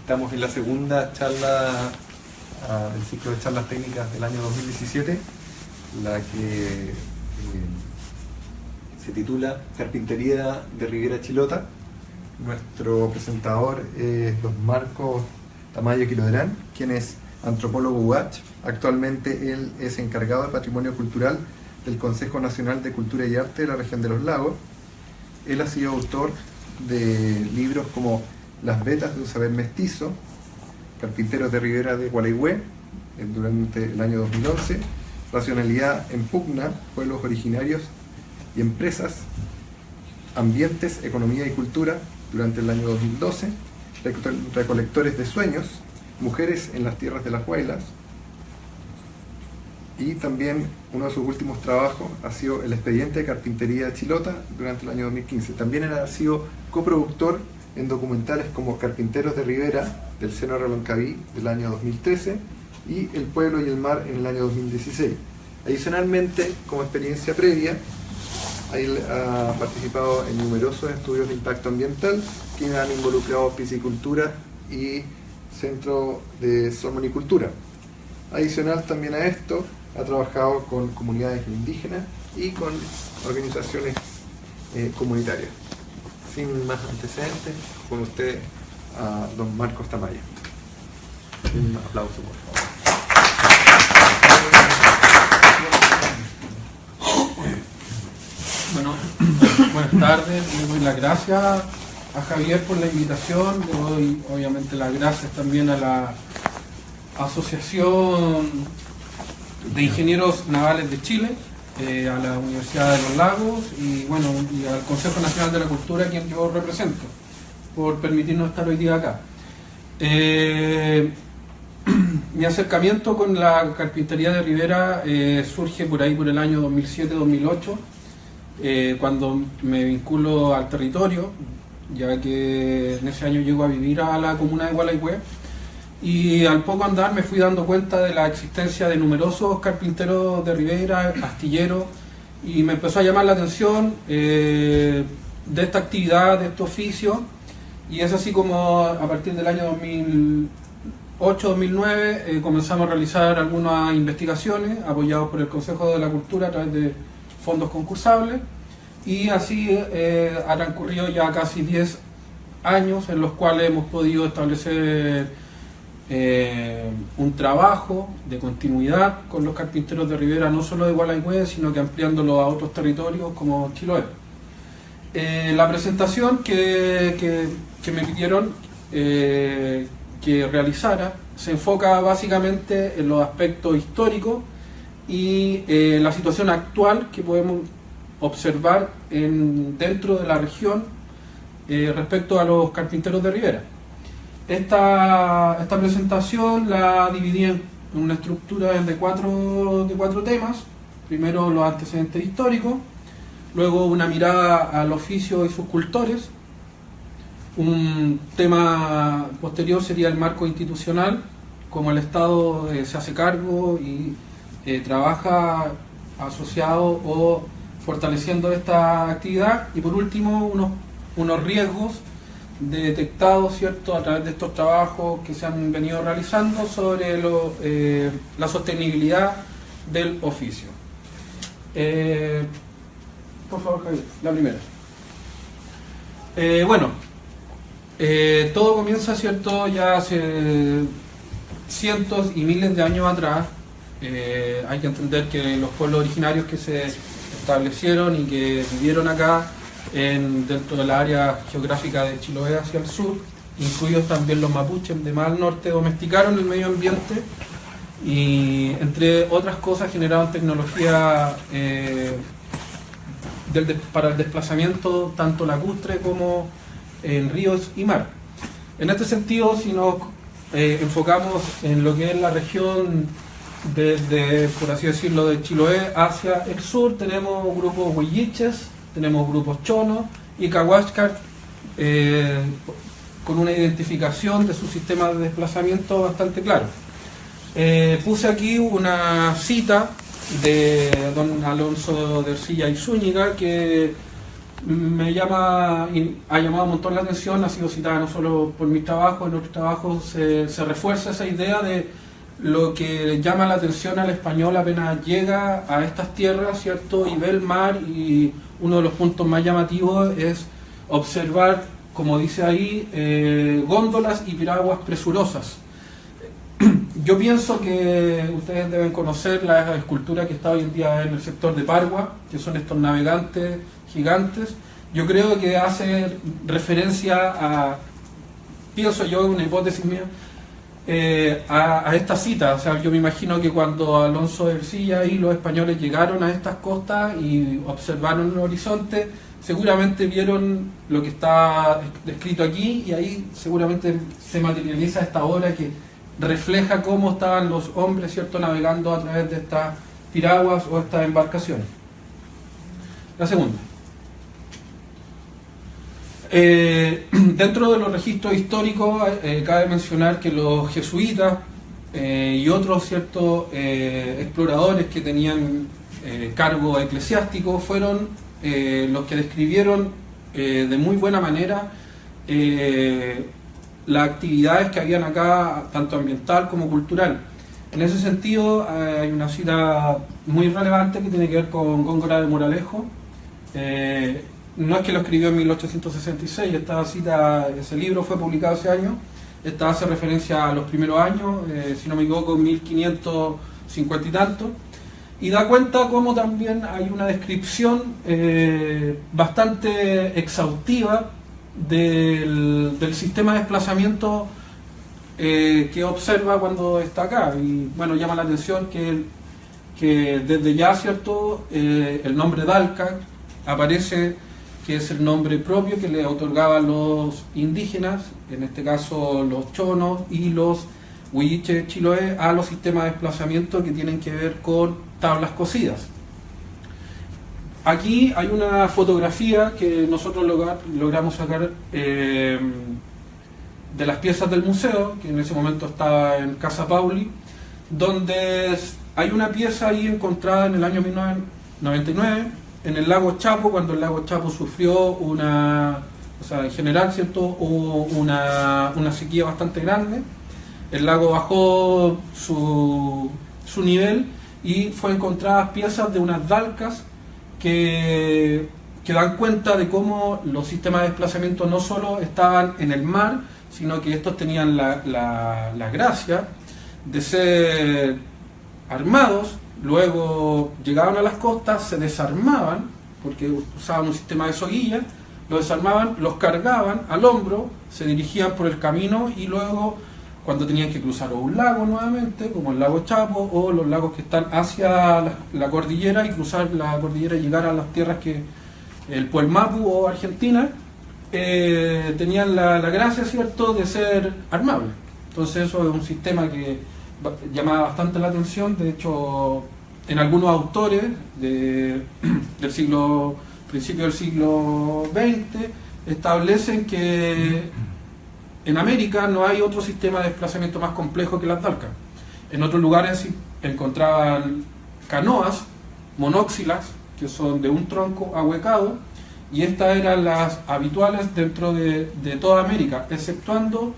Estamos en la segunda charla del ciclo de charlas técnicas del año 2017, la que se titula Carpintería de Rivera Chilota. Nuestro presentador es don Marcos Tamayo Quiloderán, quien es antropólogo UACH. Actualmente él es encargado de Patrimonio Cultural del Consejo Nacional de Cultura y Arte de la región de los Lagos. Él ha sido autor de libros como Las vetas de un saber mestizo, Carpinteros de Rivera de Gualeguay, durante el año 2011, Racionalidad en pugna, Pueblos originarios y empresas, Ambientes, Economía y Cultura, durante el año 2012, Recolectores de sueños, Mujeres en las tierras de las Huaylas, y también uno de sus últimos trabajos ha sido El expediente de carpintería de Chilota durante el año 2015. También ha sido coproductor en documentales como Carpinteros de Rivera del Seno Reloncaví del año 2013 y El pueblo y el mar en el año 2016. Adicionalmente, como experiencia previa, él ha participado en numerosos estudios de impacto ambiental que han involucrado piscicultura y centro de salmonicultura. Adicional también a esto, ha trabajado con comunidades indígenas y con organizaciones comunitarias. Sin más antecedentes, con usted a don Marcos Tamayo. Un aplauso, por favor. Bueno, buenas tardes. Le doy las gracias a Javier por la invitación. Le doy obviamente las gracias también a la Asociación de Ingenieros Navales de Chile, a la Universidad de los Lagos y bueno, y al Consejo Nacional de la Cultura, a quien yo represento, por permitirnos estar hoy día acá. Mi acercamiento con la carpintería de Rivera surge por ahí por el año 2007-2008, cuando me vinculo al territorio, ya que en ese año llego a vivir a la comuna de Gualeguay. Y al poco andar me fui dando cuenta de la existencia de numerosos carpinteros de Rivera, astilleros, y me empezó a llamar la atención de esta actividad, de este oficio, y es así como a partir del año 2008-2009 comenzamos a realizar algunas investigaciones apoyados por el Consejo de la Cultura a través de fondos concursables, y así ha transcurrido ya casi 10 años en los cuales hemos podido establecer un trabajo de continuidad con los carpinteros de Rivera, no solo de Gualeguay, sino que ampliándolo a otros territorios como Chiloé. La presentación que me pidieron que realizara se enfoca básicamente en los aspectos históricos y la situación actual que podemos observar dentro de la región respecto a los carpinteros de Rivera. Esta presentación la dividí en una estructura de cuatro temas. Primero, los antecedentes históricos, luego una mirada al oficio y sus cultores. Un tema posterior sería el marco institucional, cómo el Estado se hace cargo y trabaja asociado o fortaleciendo esta actividad. Y por último, unos riesgos detectados, ¿cierto?, a través de estos trabajos que se han venido realizando sobre la sostenibilidad del oficio. Por favor, Javier, la primera. Todo comienza, ¿cierto?, ya hace cientos y miles de años atrás. Hay que entender que los pueblos originarios que se establecieron y que vivieron acá dentro de la área geográfica de Chiloé hacia el sur, incluidos también los mapuches de más al norte, domesticaron el medio ambiente y entre otras cosas generaron tecnología para el desplazamiento tanto lacustre como en ríos y mar. En este sentido, si nos enfocamos en lo que es la región desde, por así decirlo, de Chiloé hacia el sur, tenemos grupos huilliches, tenemos grupos chonos y cahuáscar, con una identificación de su sistema de desplazamiento bastante claro. Puse aquí una cita de don Alonso de Ercilla y Zúñiga, que me llama y ha llamado un montón la atención, ha sido citada no solo por mi trabajo, en otros trabajos se refuerza esa idea de lo que llama la atención al español apenas llega a estas tierras, ¿cierto? Y ve el mar, y uno de los puntos más llamativos es observar, como dice ahí, góndolas y piraguas presurosas. Yo pienso que ustedes deben conocer la escultura que está hoy en día en el sector de Pargua, que son estos navegantes gigantes. Yo creo que hace referencia a, pienso yo, una hipótesis mía, a esta cita. O sea, yo me imagino que cuando Alonso de Ercilla y los españoles llegaron a estas costas y observaron el horizonte, seguramente vieron lo que está descrito aquí, y ahí seguramente se materializa esta obra que refleja cómo estaban los hombres, ¿cierto?, navegando a través de estas piraguas o estas embarcaciones. La segunda. Dentro de los registros históricos cabe mencionar que los jesuitas y otros ciertos exploradores que tenían cargo eclesiástico fueron los que describieron de muy buena manera las actividades que habían acá, tanto ambiental como cultural. En ese sentido hay una cita muy relevante que tiene que ver con Góngora de Moralejo. No es que lo escribió en 1866, ese libro fue publicado ese año. Esta hace referencia a los primeros años, si no me equivoco, 1550 y tanto, y da cuenta cómo también hay una descripción bastante exhaustiva del sistema de desplazamiento que observa cuando está acá. Y bueno, llama la atención que desde ya, ¿cierto?, el nombre Dalca aparece, que es el nombre propio que le otorgaban los indígenas, en este caso los chonos y los huilliches chiloé, a los sistemas de desplazamiento que tienen que ver con tablas cocidas. Aquí hay una fotografía que nosotros logramos sacar de las piezas del museo, que en ese momento estaba en Casa Pauli, donde hay una pieza ahí encontrada en el año 1999, en el lago Chapo, cuando el lago Chapo sufrió en general, ¿cierto?, hubo una sequía bastante grande. El lago bajó su nivel y fue encontradas piezas de unas dalcas que dan cuenta de cómo los sistemas de desplazamiento no solo estaban en el mar, sino que estos tenían la gracia de ser armados. Luego llegaban a las costas, se desarmaban, porque usaban un sistema de soguilla, los desarmaban, los cargaban al hombro, se dirigían por el camino, y luego, cuando tenían que cruzar un lago nuevamente, como el lago Chapo o los lagos que están hacia la cordillera, y cruzar la cordillera y llegar a las tierras que el Puelmapu o Argentina, tenían la gracia, ¿cierto?, de ser armables. Entonces eso es un sistema que llamaba bastante la atención. De hecho, en algunos autores del principio del siglo XX establecen que en América no hay otro sistema de desplazamiento más complejo que las dalcas. En otros lugares encontraban canoas monóxilas, que son de un tronco ahuecado, y estas eran las habituales dentro de toda América, exceptuando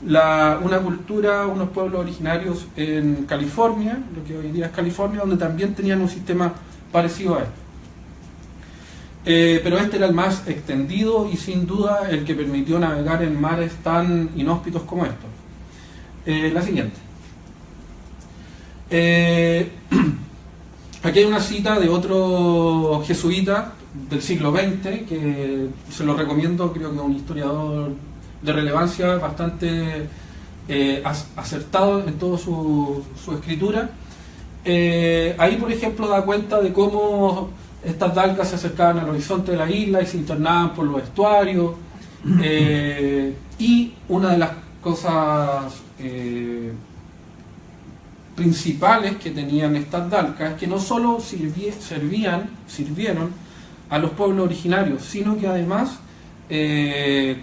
una cultura, unos pueblos originarios en California, lo que hoy día es California, donde también tenían un sistema parecido a este. Pero este era el más extendido y sin duda el que permitió navegar en mares tan inhóspitos como estos. La siguiente. Aquí hay una cita de otro jesuita del siglo XX, que se lo recomiendo, creo que es un historiador de relevancia bastante acertado en toda su escritura. Ahí, por ejemplo, da cuenta de cómo estas dalcas se acercaban al horizonte de la isla y se internaban por los estuarios. Y una de las cosas principales que tenían estas dalcas es que no solo sirvieron a los pueblos originarios, sino que además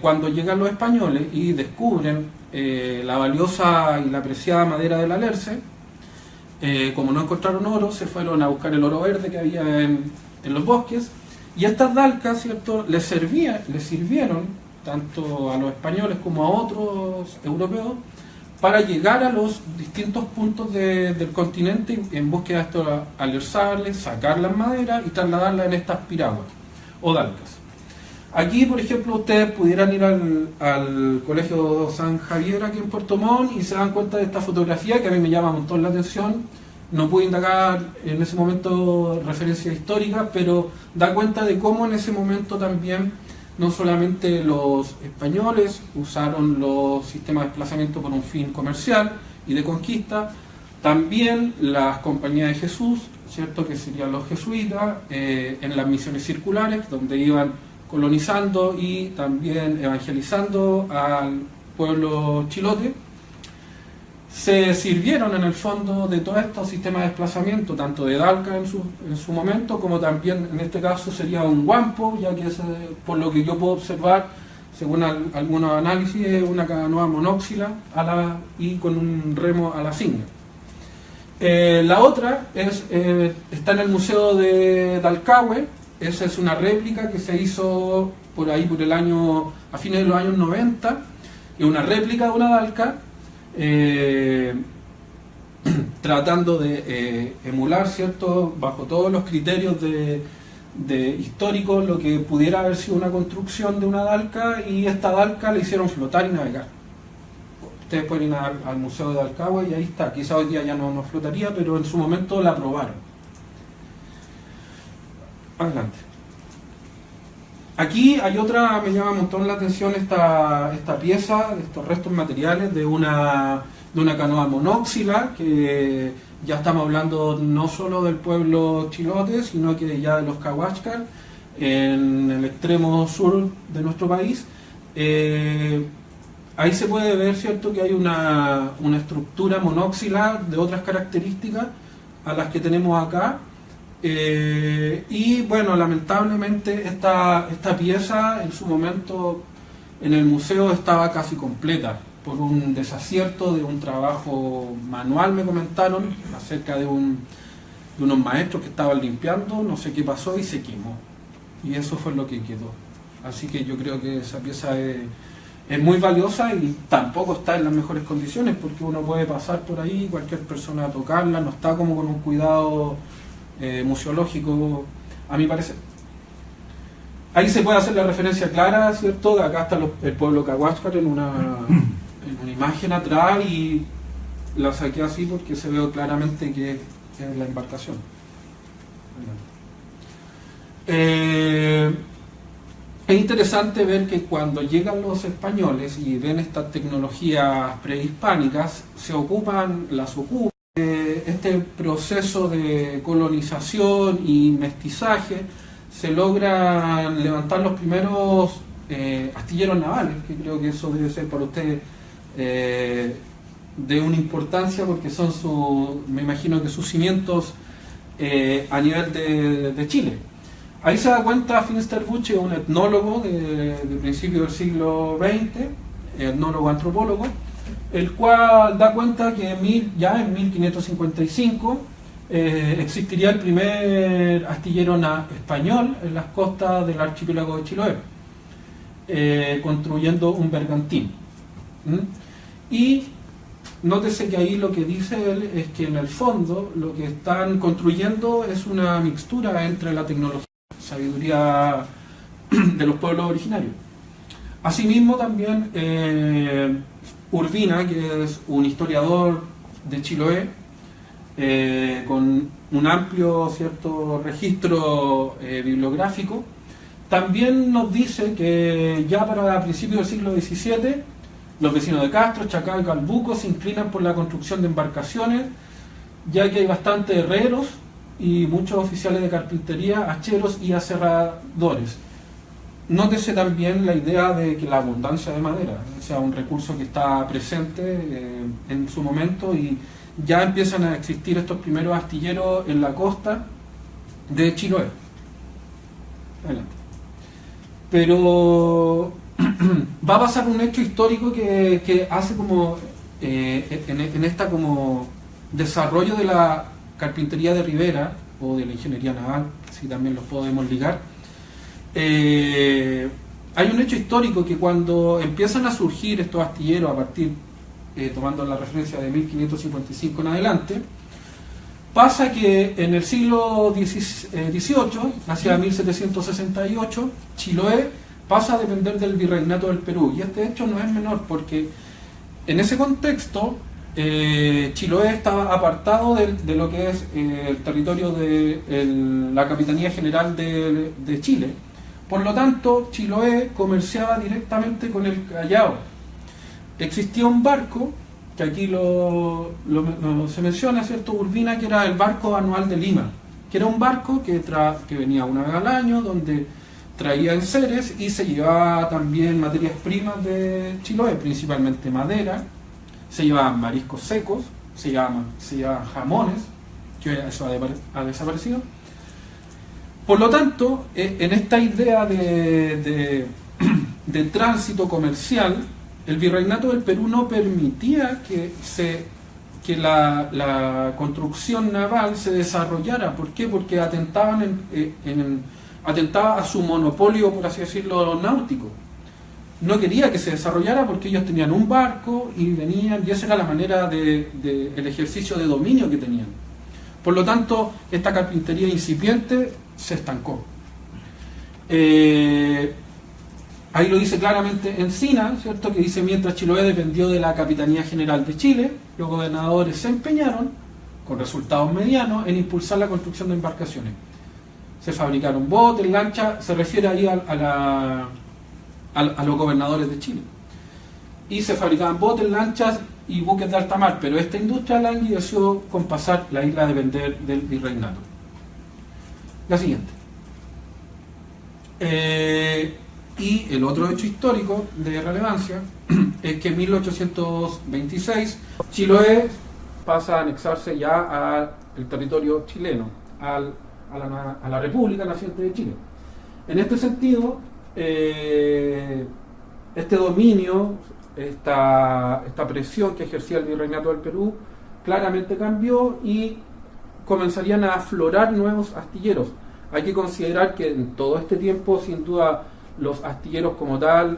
cuando llegan los españoles y descubren la valiosa y la apreciada madera del alerce, como no encontraron oro, se fueron a buscar el oro verde que había en los bosques, Y estas dalcas, ¿cierto?, les sirvieron tanto a los españoles como a otros europeos para llegar a los distintos puntos del continente en búsqueda de esto, alzarles, sacar las maderas y trasladarlas en estas piraguas o dalcas. Aquí, por ejemplo, ustedes pudieran ir al Colegio San Javier aquí en Puerto Montt y se dan cuenta de esta fotografía que a mí me llama un montón la atención. No pude indagar en ese momento referencias históricas, pero da cuenta de cómo en ese momento también no solamente los españoles usaron los sistemas de desplazamiento por un fin comercial y de conquista, también las compañías de Jesús, ¿cierto?, que serían los jesuitas, en las misiones circulares, donde iban colonizando y también evangelizando al pueblo chilote, se sirvieron en el fondo de todos estos sistemas de desplazamiento, tanto de dalca en su momento, como también en este caso sería un guampo, ya que es, por lo que yo puedo observar, según algunos análisis, es una canoa monóxila y con un remo a la cinga. La otra está en el Museo de Dalcahue. Esa es una réplica que se hizo por ahí a fines de los años 90, es una réplica de una dalca, tratando de emular, ¿cierto?, bajo todos los criterios de históricos, lo que pudiera haber sido una construcción de una dalca, y esta dalca la hicieron flotar y navegar. Ustedes pueden ir al Museo de Dalcahue y ahí está. Quizá hoy día ya no flotaría, pero en su momento la probaron. Adelante. Aquí hay otra, me llama un montón la atención esta pieza, estos restos materiales de una canoa monóxila, que ya estamos hablando no solo del pueblo chilote, sino que ya de los Cahuáscar, en el extremo sur de nuestro país. Ahí se puede ver, ¿cierto?, que hay una estructura monóxila de otras características a las que tenemos acá. Y bueno, lamentablemente esta pieza en su momento en el museo estaba casi completa por un desacierto de un trabajo manual, me comentaron, acerca de unos maestros que estaban limpiando, no sé qué pasó y se quemó. Y eso fue lo que quedó. Así que yo creo que esa pieza es muy valiosa y tampoco está en las mejores condiciones, porque uno puede pasar por ahí, cualquier persona a tocarla, no está como con un cuidado museológico, a mi parecer. Ahí se puede hacer la referencia clara, ¿cierto? Acá está el pueblo Cahuáscar en una imagen atrás, y la saqué así porque se ve claramente que es la embarcación. Es interesante ver que cuando llegan los españoles y ven estas tecnologías prehispánicas, las ocupan. Este proceso de colonización y mestizaje, se logran levantar los primeros astilleros navales, que creo que eso debe ser para ustedes de una importancia, porque son me imagino que sus cimientos a nivel de Chile. Ahí se da cuenta Finsterbusch, un etnólogo de principios del siglo XX, etnólogo antropólogo, el cual da cuenta que ya en 1555 existiría el primer astillero español en las costas del archipiélago de Chiloé, construyendo un bergantín. Y nótese que ahí lo que dice él es que en el fondo lo que están construyendo es una mixtura entre la tecnología y la sabiduría de los pueblos originarios. Asimismo también Urbina, que es un historiador de Chiloé, con un amplio, ¿cierto?, registro bibliográfico, también nos dice que ya para principios del siglo XVII los vecinos de Castro, Chacao y Calbuco se inclinan por la construcción de embarcaciones, ya que hay bastantes herreros y muchos oficiales de carpintería, hacheros y aserradores. Nótese también la idea de que la abundancia de madera sea un recurso que está presente en su momento, y ya empiezan a existir estos primeros astilleros en la costa de Chiloé. Adelante. Pero va a pasar un hecho histórico que hace como en esta como desarrollo de la carpintería de Rivera, o de la ingeniería naval, si también los podemos ligar, hay un hecho histórico que cuando empiezan a surgir estos astilleros a partir, tomando la referencia de 1555 en adelante, pasa que en el siglo XVIII, hacia 1768, Chiloé pasa a depender del virreinato del Perú. Y este hecho no es menor porque en ese contexto Chiloé estaba apartado de lo que es el territorio de la Capitanía General de Chile. Por lo tanto, Chiloé comerciaba directamente con el Callao. Existía un barco, que aquí se menciona, ¿cierto? Urbina, que era el barco anual de Lima, que era un barco que venía una vez al año, donde traía enseres y se llevaba también materias primas de Chiloé, principalmente madera, se llevaban mariscos secos, se llevaban jamones, que eso ha desaparecido. Por lo tanto, en esta idea de tránsito comercial, el virreinato del Perú no permitía que la construcción naval se desarrollara. ¿Por qué? Porque atentaba a su monopolio, por así decirlo, náutico. No quería que se desarrollara porque ellos tenían un barco y venían, y esa era la manera el ejercicio de dominio que tenían. Por lo tanto, esta carpintería incipiente se estancó. Ahí lo dice claramente Encina, ¿cierto? Que dice: mientras Chiloé dependió de la Capitanía General de Chile, los gobernadores se empeñaron, con resultados medianos, en impulsar la construcción de embarcaciones. Se fabricaron botes, lanchas, se refiere ahí a los gobernadores de Chile. Y se fabricaban botes, lanchas y buques de alta mar, pero esta industria languideció con pasar la isla a depender del virreinato. La siguiente. Y el otro hecho histórico de relevancia es que en 1826 Chiloé pasa a anexarse ya al territorio chileno, a la República Naciente de Chile. En este sentido, este dominio, esta presión que ejercía el virreinato del Perú, claramente cambió y comenzarían a aflorar nuevos astilleros. Hay que considerar que en todo este tiempo, sin duda, los astilleros como tal,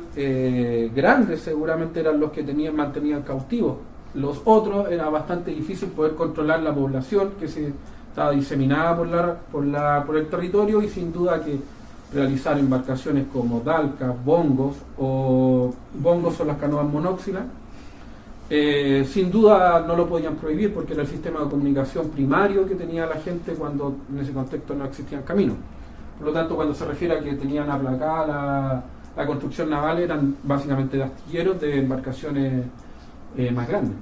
grandes seguramente eran los que mantenían cautivos. Los otros era bastante difícil poder controlar la población que se estaba diseminada por el territorio, y sin duda que realizar embarcaciones como dalcas, bongos son las canoas monóxilas, sin duda no lo podían prohibir porque era el sistema de comunicación primario que tenía la gente cuando en ese contexto no existían caminos. Por lo tanto, cuando se refiere a que tenían aplacada la construcción naval, eran básicamente de astilleros de embarcaciones más grandes.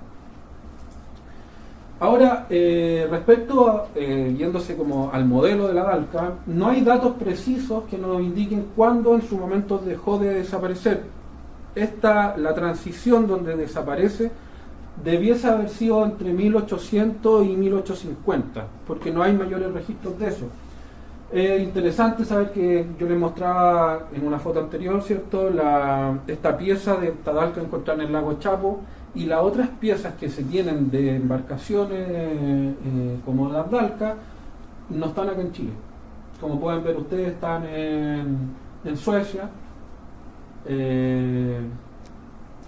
Ahora, respecto yéndose como al modelo de la dalca, no hay datos precisos que nos indiquen cuándo en su momento dejó de desaparecer. La transición donde desaparece debiese haber sido entre 1800 y 1850, porque no hay mayores registros de eso. Es interesante saber que yo les mostraba en una foto anterior, ¿cierto?, esta pieza de esta dalca encontrada en el lago Chapo, y las otras piezas que se tienen de embarcaciones como las dalcas no están acá en Chile. Como pueden ver ustedes, están en Suecia,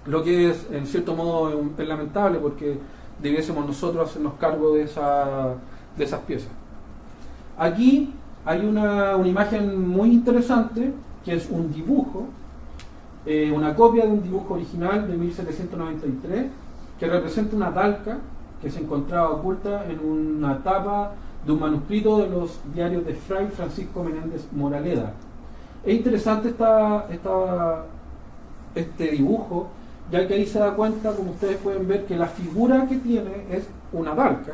lo que es en cierto modo es lamentable porque debiésemos nosotros hacernos cargo de esas piezas. Aquí hay una imagen muy interesante que es un dibujo, una copia de un dibujo original de 1793 que representa una dalca que se encontraba oculta en una tapa de un manuscrito de los diarios de Fray Francisco Menéndez Moraleda. Es interesante este dibujo, ya que ahí se da cuenta, como ustedes pueden ver, que la figura que tiene es una dalca,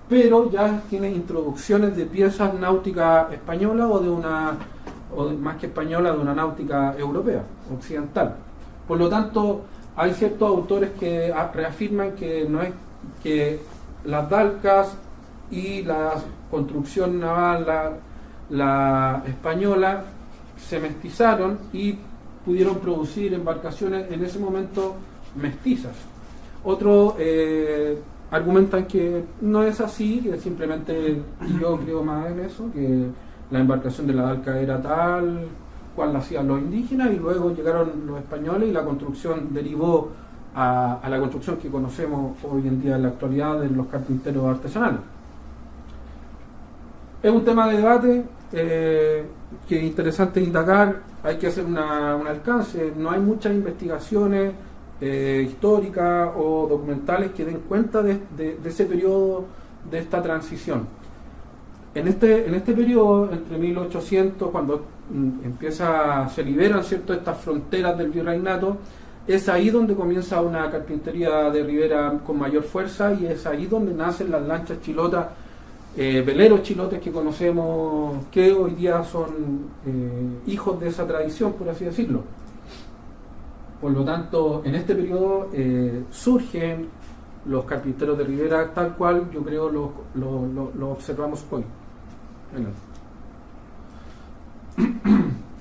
pero ya tiene introducciones de piezas náuticas españolas o más que española, de una náutica europea, occidental. Por lo tanto, hay ciertos autores que reafirman que no es que las dalcas y la construcción naval, la española, se mestizaron y pudieron producir embarcaciones en ese momento mestizas. Otros argumentan que no es así, que simplemente, yo creo más en eso, que la embarcación de la Dalca era tal cual la hacían los indígenas, y luego llegaron los españoles y la construcción derivó a la construcción que conocemos hoy en día en la actualidad de los carpinteros artesanales. Es un tema de debate que es interesante indagar, hay que hacer un alcance, no hay muchas investigaciones históricas o documentales que den cuenta de ese periodo, de esta transición. En este periodo, entre 1800, cuando se liberan, ¿cierto?, estas fronteras del virreinato, es ahí donde comienza una carpintería de ribera con mayor fuerza, y es ahí donde nacen las lanchas chilotas, veleros chilotes que conocemos, que hoy día son hijos de esa tradición, por así decirlo. Por lo tanto, en este periodo surgen los carpinteros de ribera tal cual yo creo lo observamos hoy.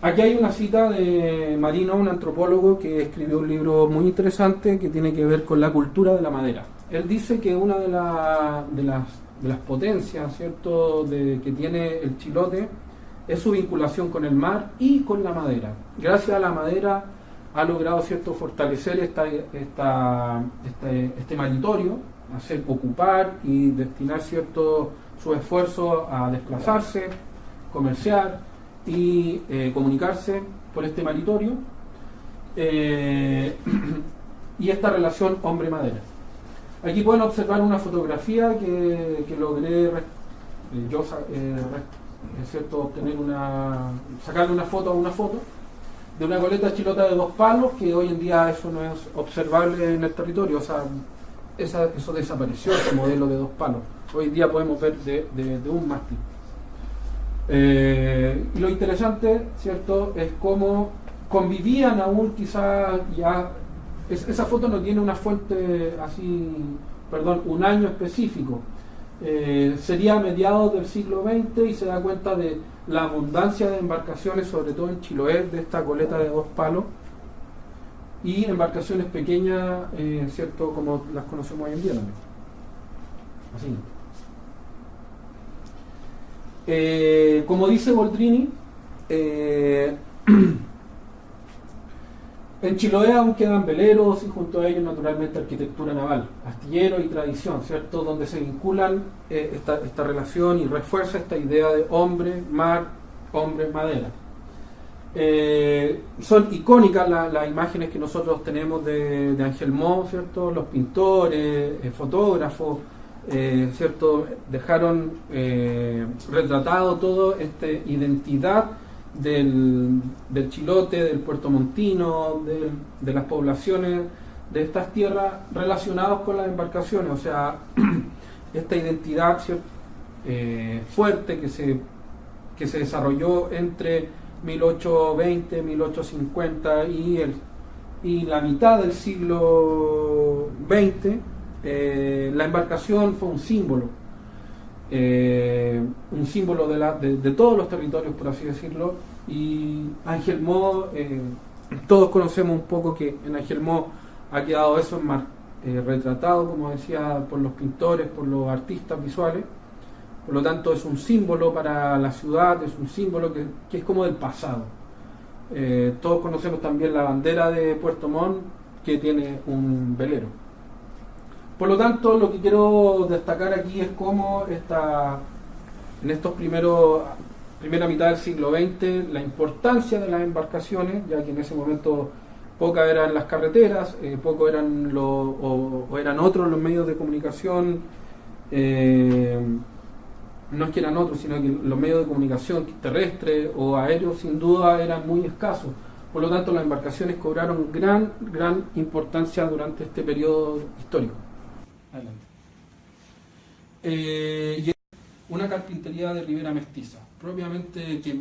Aquí hay una cita de Marino, un antropólogo que escribió un libro muy interesante que tiene que ver con la cultura de la madera. Él dice que una de las potencias, ¿cierto?, que tiene el chilote es su vinculación con el mar y con la madera. Gracias a la madera ha logrado, ¿cierto?, fortalecer este maritorio, hacer ocupar y destinar, ¿cierto?, su esfuerzo a desplazarse, comerciar y comunicarse por este maritorio, y esta relación hombre-madera. Aquí pueden observar una fotografía que logré ¿cierto?, sacarle una foto de una goleta chilota de 2 palos, que hoy en día eso no es observable en el territorio, o sea, eso desapareció, ese modelo de 2 palos. Hoy en día podemos ver de un mástil. Y lo interesante, ¿cierto?, es cómo convivían aún, quizás ya. Esa foto no tiene una fuente un año específico. Sería a mediados del siglo XX, y se da cuenta de la abundancia de embarcaciones, sobre todo en Chiloé, de esta goleta de 2 palos, y embarcaciones pequeñas, ¿cierto?, como las conocemos hoy en día también. Así. Como dice Boldrini, en Chiloé aún quedan veleros, y junto a ellos naturalmente arquitectura naval, astillero y tradición, ¿cierto?, donde se vinculan esta relación y refuerza esta idea de hombre, mar, hombre, madera. Son icónicas las imágenes que nosotros tenemos de Ángel Mo, ¿cierto?, los pintores, fotógrafos, ¿cierto?, dejaron retratado toda esta identidad del chilote, del puertomontino, de las poblaciones de estas tierras relacionadas con las embarcaciones, o sea, esta identidad, ¿cierto?, fuerte que se desarrolló entre 1820, 1850 y la mitad del siglo XX. La embarcación fue un símbolo de todos los territorios, por así decirlo, y Ángel Mo, todos conocemos un poco que en Ángel Mo ha quedado eso retratado, como decía, por los pintores, por los artistas visuales. Por lo tanto, es un símbolo para la ciudad, es un símbolo que es como del pasado. Todos conocemos también la bandera de Puerto Montt, que tiene un velero. Por lo tanto, lo que quiero destacar aquí es cómo en estos primera mitad del siglo XX, la importancia de las embarcaciones, ya que en ese momento pocas eran las carreteras, pocos eran eran otros los medios de comunicación, no es que eran otros, sino que los medios de comunicación terrestres o aéreos sin duda eran muy escasos. Por lo tanto, las embarcaciones cobraron gran importancia durante este periodo histórico. Adelante. Y una carpintería de ribera mestiza, propiamente que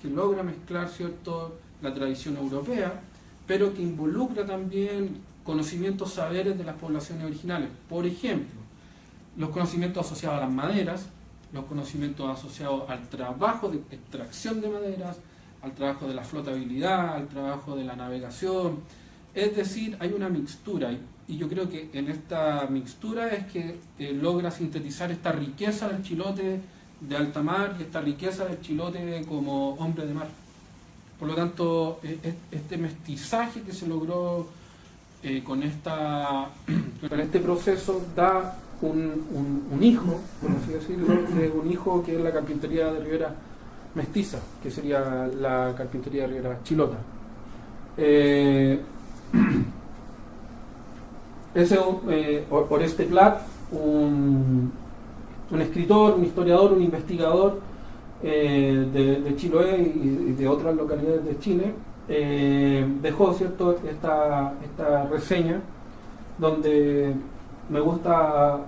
logra mezclar, ¿cierto?, la tradición europea, pero que involucra también conocimientos, saberes de las poblaciones originales. Por ejemplo, los conocimientos asociados a las maderas, los conocimientos asociados al trabajo de extracción de maderas, al trabajo de la flotabilidad, al trabajo de la navegación. Es decir, hay una mixtura, y yo creo que en esta mixtura es que logra sintetizar esta riqueza del chilote de alta mar y esta riqueza del chilote como hombre de mar. Por lo tanto, este mestizaje que se logró con este proceso da un hijo, por así decirlo, un hijo que es la carpintería de Rivera mestiza, que sería la carpintería de Rivera chilota. Ese Oreste Plat, un escritor, un historiador, un investigador de Chiloé y de otras localidades de Chile, dejó, ¿cierto?, esta reseña donde me gusta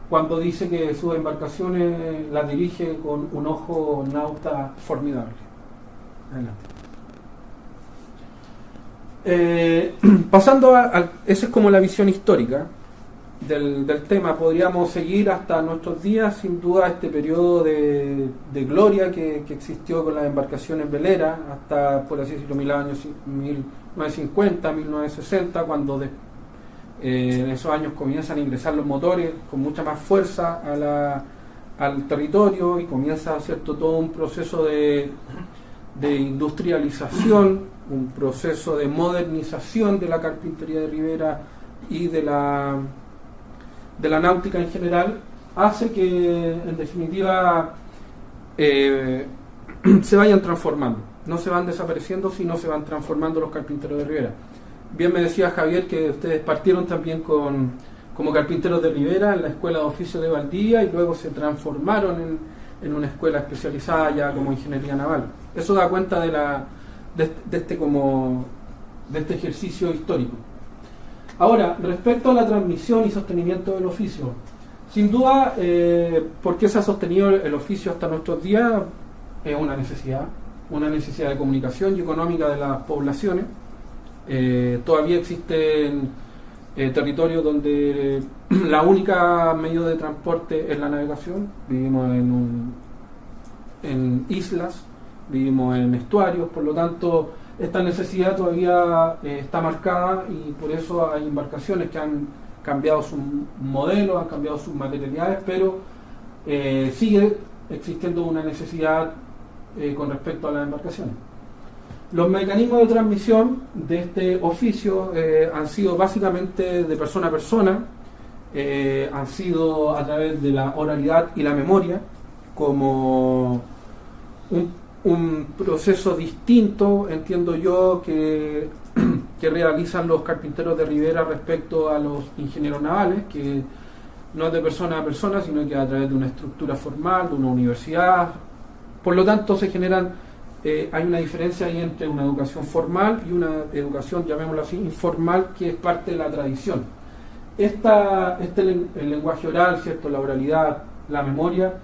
cuando dice que sus embarcaciones las dirige con un ojo nauta formidable. Adelante. Pasando esa es como la visión histórica del tema. Podríamos seguir hasta nuestros días. Sin duda este periodo de gloria que existió con las embarcaciones veleras hasta, por así decirlo, 1950, 1960, cuando en esos años comienzan a ingresar los motores con mucha más fuerza al territorio y comienza, ¿cierto?, todo un proceso de industrialización, un proceso de modernización de la carpintería de Rivera y de la náutica en general, hace que en definitiva se vayan transformando. No se van desapareciendo, sino se van transformando los carpinteros de Rivera. Bien me decía Javier que ustedes partieron también como carpinteros de Rivera en la Escuela de Oficio de Valdivia y luego se transformaron en una escuela especializada ya como ingeniería naval. Eso da cuenta de este ejercicio histórico. Ahora, respecto a la transmisión y sostenimiento del oficio, sin duda, ¿por qué se ha sostenido el oficio hasta nuestros días? Es una necesidad de comunicación y económica de las poblaciones. Todavía existen territorios donde la única medio de transporte es la navegación. Vivimos en islas, vivimos en estuarios, por lo tanto esta necesidad todavía está marcada y por eso hay embarcaciones que han cambiado sus modelos, han cambiado sus materialidades, pero sigue existiendo una necesidad con respecto a las embarcaciones. Los mecanismos de transmisión de este oficio han sido básicamente de persona a persona, han sido a través de la oralidad y la memoria, como un proceso distinto, entiendo yo, que realizan los carpinteros de Rivera respecto a los ingenieros navales, que no es de persona a persona, sino que a través de una estructura formal, de una universidad. Por lo tanto, hay una diferencia ahí entre una educación formal y una educación, llamémoslo así, informal, que es parte de la tradición. El lenguaje oral, ¿cierto?, la oralidad, la memoria,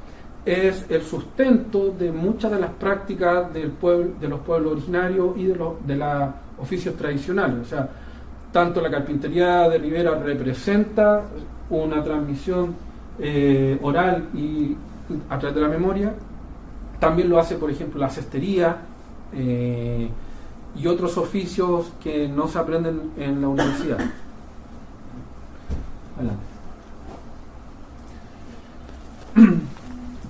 es el sustento de muchas de las prácticas de los pueblos originarios y de los oficios tradicionales. O sea, tanto la carpintería de Rivera representa una transmisión oral y a través de la memoria. También lo hace, por ejemplo, la cestería y otros oficios que no se aprenden en la universidad. Adelante.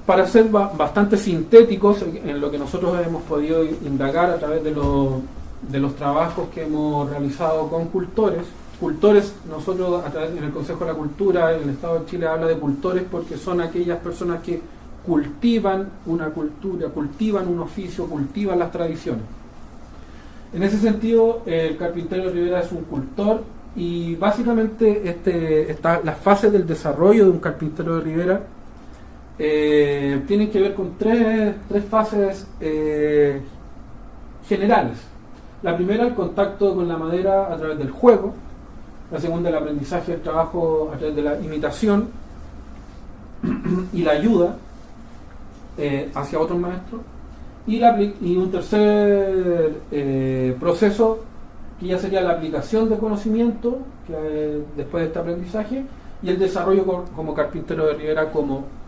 Para ser bastante sintéticos en lo que nosotros hemos podido indagar a través de los trabajos que hemos realizado con cultores. Cultores, nosotros a través en el Consejo de la Cultura, en el Estado de Chile habla de cultores porque son aquellas personas que cultivan una cultura, cultivan un oficio, cultivan las tradiciones. En ese sentido, el carpintero de Rivera es un cultor y básicamente las fases del desarrollo de un carpintero de Rivera tienen que ver con tres fases generales. La primera, el contacto con la madera a través del juego. La segunda, el aprendizaje del trabajo a través de la imitación y la ayuda hacia otros maestros. Y un tercer proceso, que ya sería la aplicación de conocimiento después de este aprendizaje, y el desarrollo como carpintero de Rivera como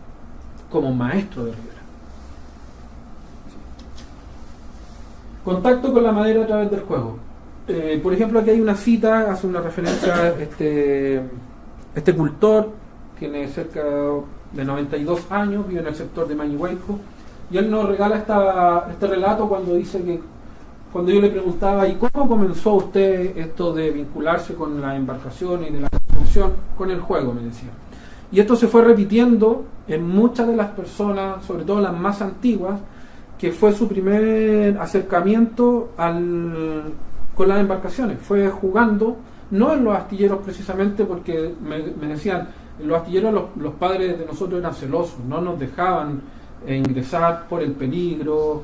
maestro de Rivera. Contacto con la madera a través del juego. Por ejemplo, aquí hay una cita, hace una referencia a este cultor tiene cerca de 92 años, vive en el sector de Mañihueco, y él nos regala este relato cuando dice que cuando yo le preguntaba, ¿y cómo comenzó usted esto de vincularse con las embarcaciones y de la construcción? Con el juego, me decía. Y esto se fue repitiendo en muchas de las personas, sobre todo las más antiguas, que fue su primer acercamiento con las embarcaciones. Fue jugando, no en los astilleros precisamente, porque me decían, en los astilleros los padres de nosotros eran celosos, no nos dejaban ingresar por el peligro,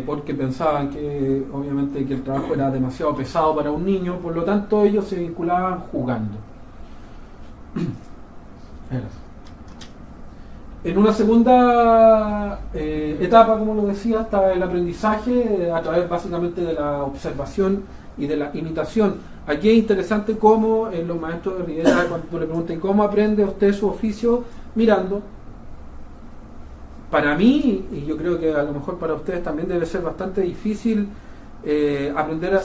porque pensaban que obviamente que el trabajo era demasiado pesado para un niño, por lo tanto ellos se vinculaban jugando. En una segunda etapa, como lo decía, está el aprendizaje a través básicamente de la observación y de la imitación. Aquí es interesante cómo los maestros de Rivera, cuando tú le preguntas ¿cómo aprende usted su oficio? Mirando. Para mí, y yo creo que a lo mejor para ustedes también debe ser bastante difícil aprender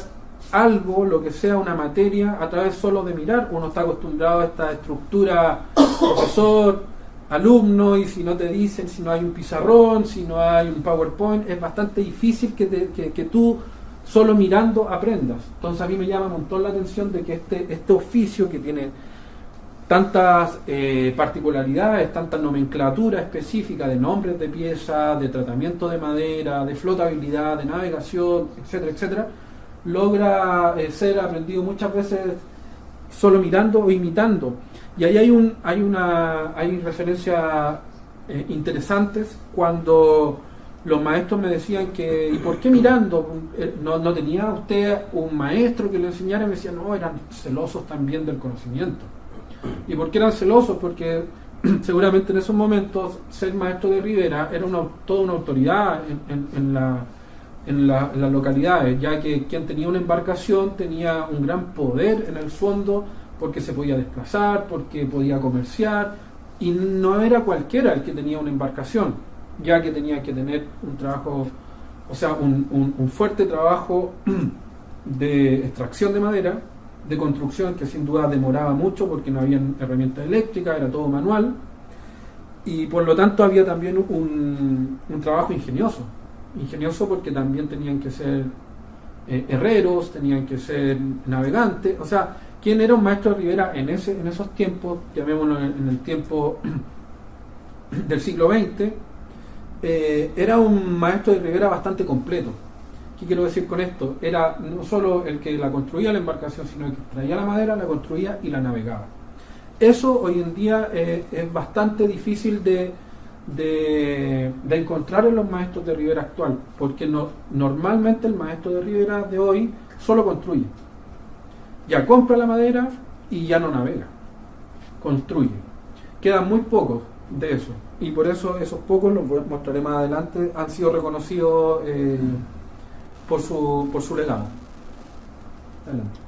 algo, lo que sea una materia, a través solo de mirar. Uno está acostumbrado a esta estructura profesor, alumno, y si no te dicen, si no hay un pizarrón, si no hay un PowerPoint, es bastante difícil que tú solo mirando aprendas. Entonces a mí me llama un montón la atención de que este oficio que tiene tantas particularidades, tanta nomenclatura específica de nombres de piezas, de tratamiento de madera, de flotabilidad, de navegación, etcétera, etcétera, logra ser aprendido muchas veces solo mirando o imitando. Y ahí hay referencias interesantes cuando los maestros me decían que, ¿y por qué mirando? ¿No tenía usted un maestro que le enseñara? Y me decían, no, eran celosos también del conocimiento. ¿Y por qué eran celosos? Porque seguramente en esos momentos ser maestro de Rivera era toda una autoridad en las localidades, ya que quien tenía una embarcación tenía un gran poder en el fondo, porque se podía desplazar, porque podía comerciar, y no era cualquiera el que tenía una embarcación, ya que tenía que tener un trabajo, o sea, un fuerte trabajo de extracción de madera, de construcción, que sin duda demoraba mucho porque no había herramientas eléctricas, era todo manual, y por lo tanto había también un trabajo ingenioso porque también tenían que ser herreros, tenían que ser navegantes. O sea, ¿quién era un maestro de Rivera en esos tiempos, llamémoslo en el tiempo del siglo XX? Era un maestro de Rivera bastante completo. ¿Qué quiero decir con esto? Era no solo el que la construía la embarcación, sino el que traía la madera, la construía y la navegaba. Eso hoy en día es bastante difícil de encontrar en los maestros de Rivera actual, porque normalmente el maestro de Rivera de hoy solo construye. Ya compra la madera y ya no navega, construye. Quedan muy pocos de eso, y por eso esos pocos, los mostraré más adelante, han sido reconocidos por su legado. Adelante.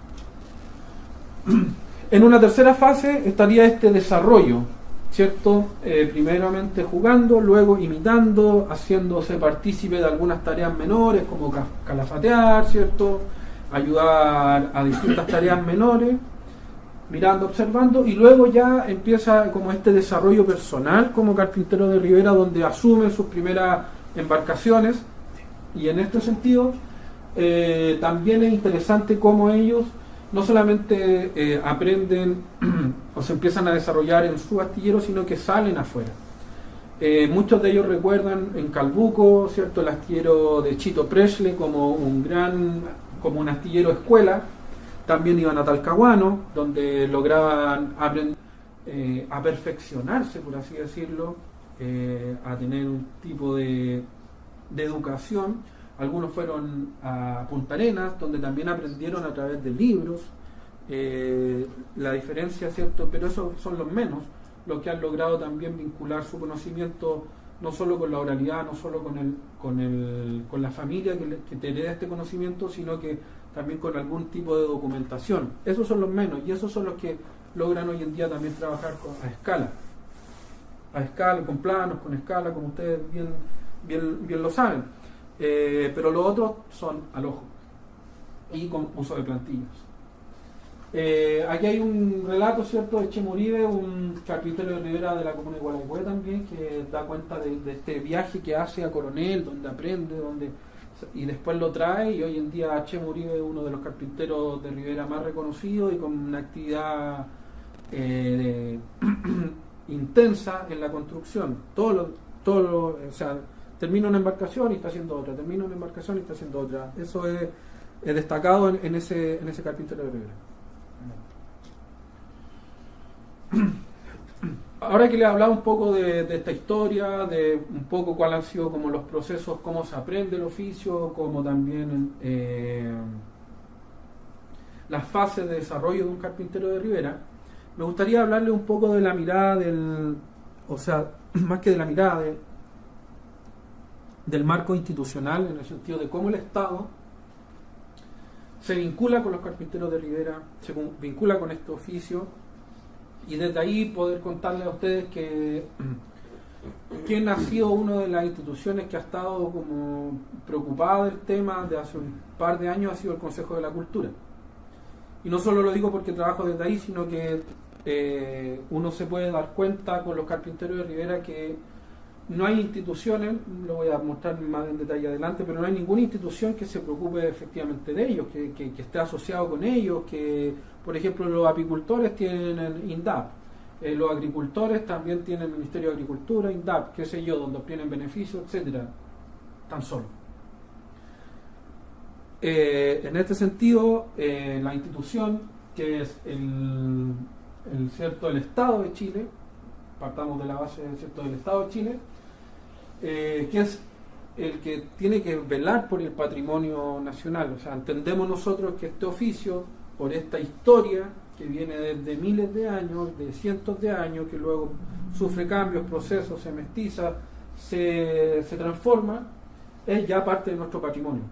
En una tercera fase estaría este desarrollo, ¿cierto? Primeramente jugando, luego imitando, haciéndose partícipe de algunas tareas menores como calafatear, ¿cierto? Ayudar a distintas tareas menores, mirando, observando, y luego ya empieza como este desarrollo personal como carpintero de Rivera, donde asume sus primeras embarcaciones. Y en este sentido también es interesante cómo ellos no solamente aprenden o se empiezan a desarrollar en su astillero, sino que salen afuera. Muchos de ellos recuerdan en Calbuco, ¿cierto?, el astillero de Chito Presley como un astillero escuela. También iban a Talcahuano, donde lograban aprender a perfeccionarse, por así decirlo, a tener un tipo de educación. Algunos fueron a Punta Arenas, donde también aprendieron a través de libros. La diferencia, ¿cierto? Pero esos son los menos, los que han logrado también vincular su conocimiento no solo con la oralidad, no solo con la familia que te hereda este conocimiento, sino que también con algún tipo de documentación. Esos son los menos, y esos son los que logran hoy en día también trabajar a escala, con planos, con escala, como ustedes bien lo saben. Pero los otros son al ojo y con uso de plantillas. Aquí hay un relato, ¿cierto?, de Chemo Uribe, un carpintero de Rivera de la comuna de Gualeguay también, que da cuenta de este viaje que hace a Coronel, donde aprende, y después lo trae, y hoy en día Chemo Uribe es uno de los carpinteros de Rivera más reconocidos y con una actividad intensa en la construcción. O sea, termina una embarcación y está haciendo otra, termina una embarcación y está haciendo otra. Eso es destacado en ese carpintero de Rivera. Ahora que les he hablado un poco de esta historia, de un poco cuáles han sido como los procesos, cómo se aprende el oficio, como también las fases de desarrollo de un carpintero de Rivera, me gustaría hablarles un poco de la mirada o sea, más que de la mirada del marco institucional, en el sentido de cómo el Estado se vincula con los carpinteros de Rivera, se vincula con este oficio, y desde ahí poder contarles a ustedes quién ha sido una de las instituciones que ha estado como preocupada del tema de hace un par de años, ha sido el Consejo de la Cultura. Y no solo lo digo porque trabajo desde ahí, sino que uno se puede dar cuenta con los carpinteros de Rivera que no hay instituciones, lo voy a mostrar más en detalle adelante, pero no hay ninguna institución que se preocupe efectivamente de ellos, que esté asociado con ellos, que por ejemplo los apicultores tienen el INDAP, los agricultores también tienen el Ministerio de Agricultura, INDAP, qué sé yo, donde obtienen beneficios, etcétera, tan solo. En este sentido, la institución que es el Estado de Chile, partamos de la base, ¿cierto?, del Estado de Chile, que es el que tiene que velar por el patrimonio nacional. O sea, entendemos nosotros que este oficio, por esta historia que viene desde miles de años, de cientos de años, que luego sufre cambios, procesos, se mestiza, se transforma, es ya parte de nuestro patrimonio.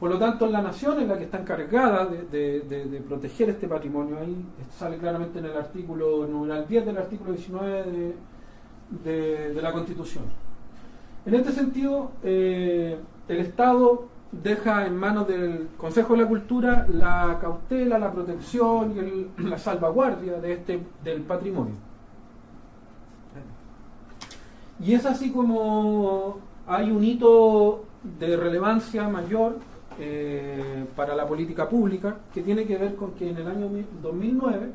Por lo tanto, la nación es la que está encargada de proteger este patrimonio. Ahí sale claramente en el artículo numeral 10 del artículo 19 de la Constitución. En este sentido, el Estado deja en manos del Consejo de la Cultura la cautela, la protección y la salvaguardia del patrimonio. Y es así como hay un hito de relevancia mayor para la política pública, que tiene que ver con que en el año 2009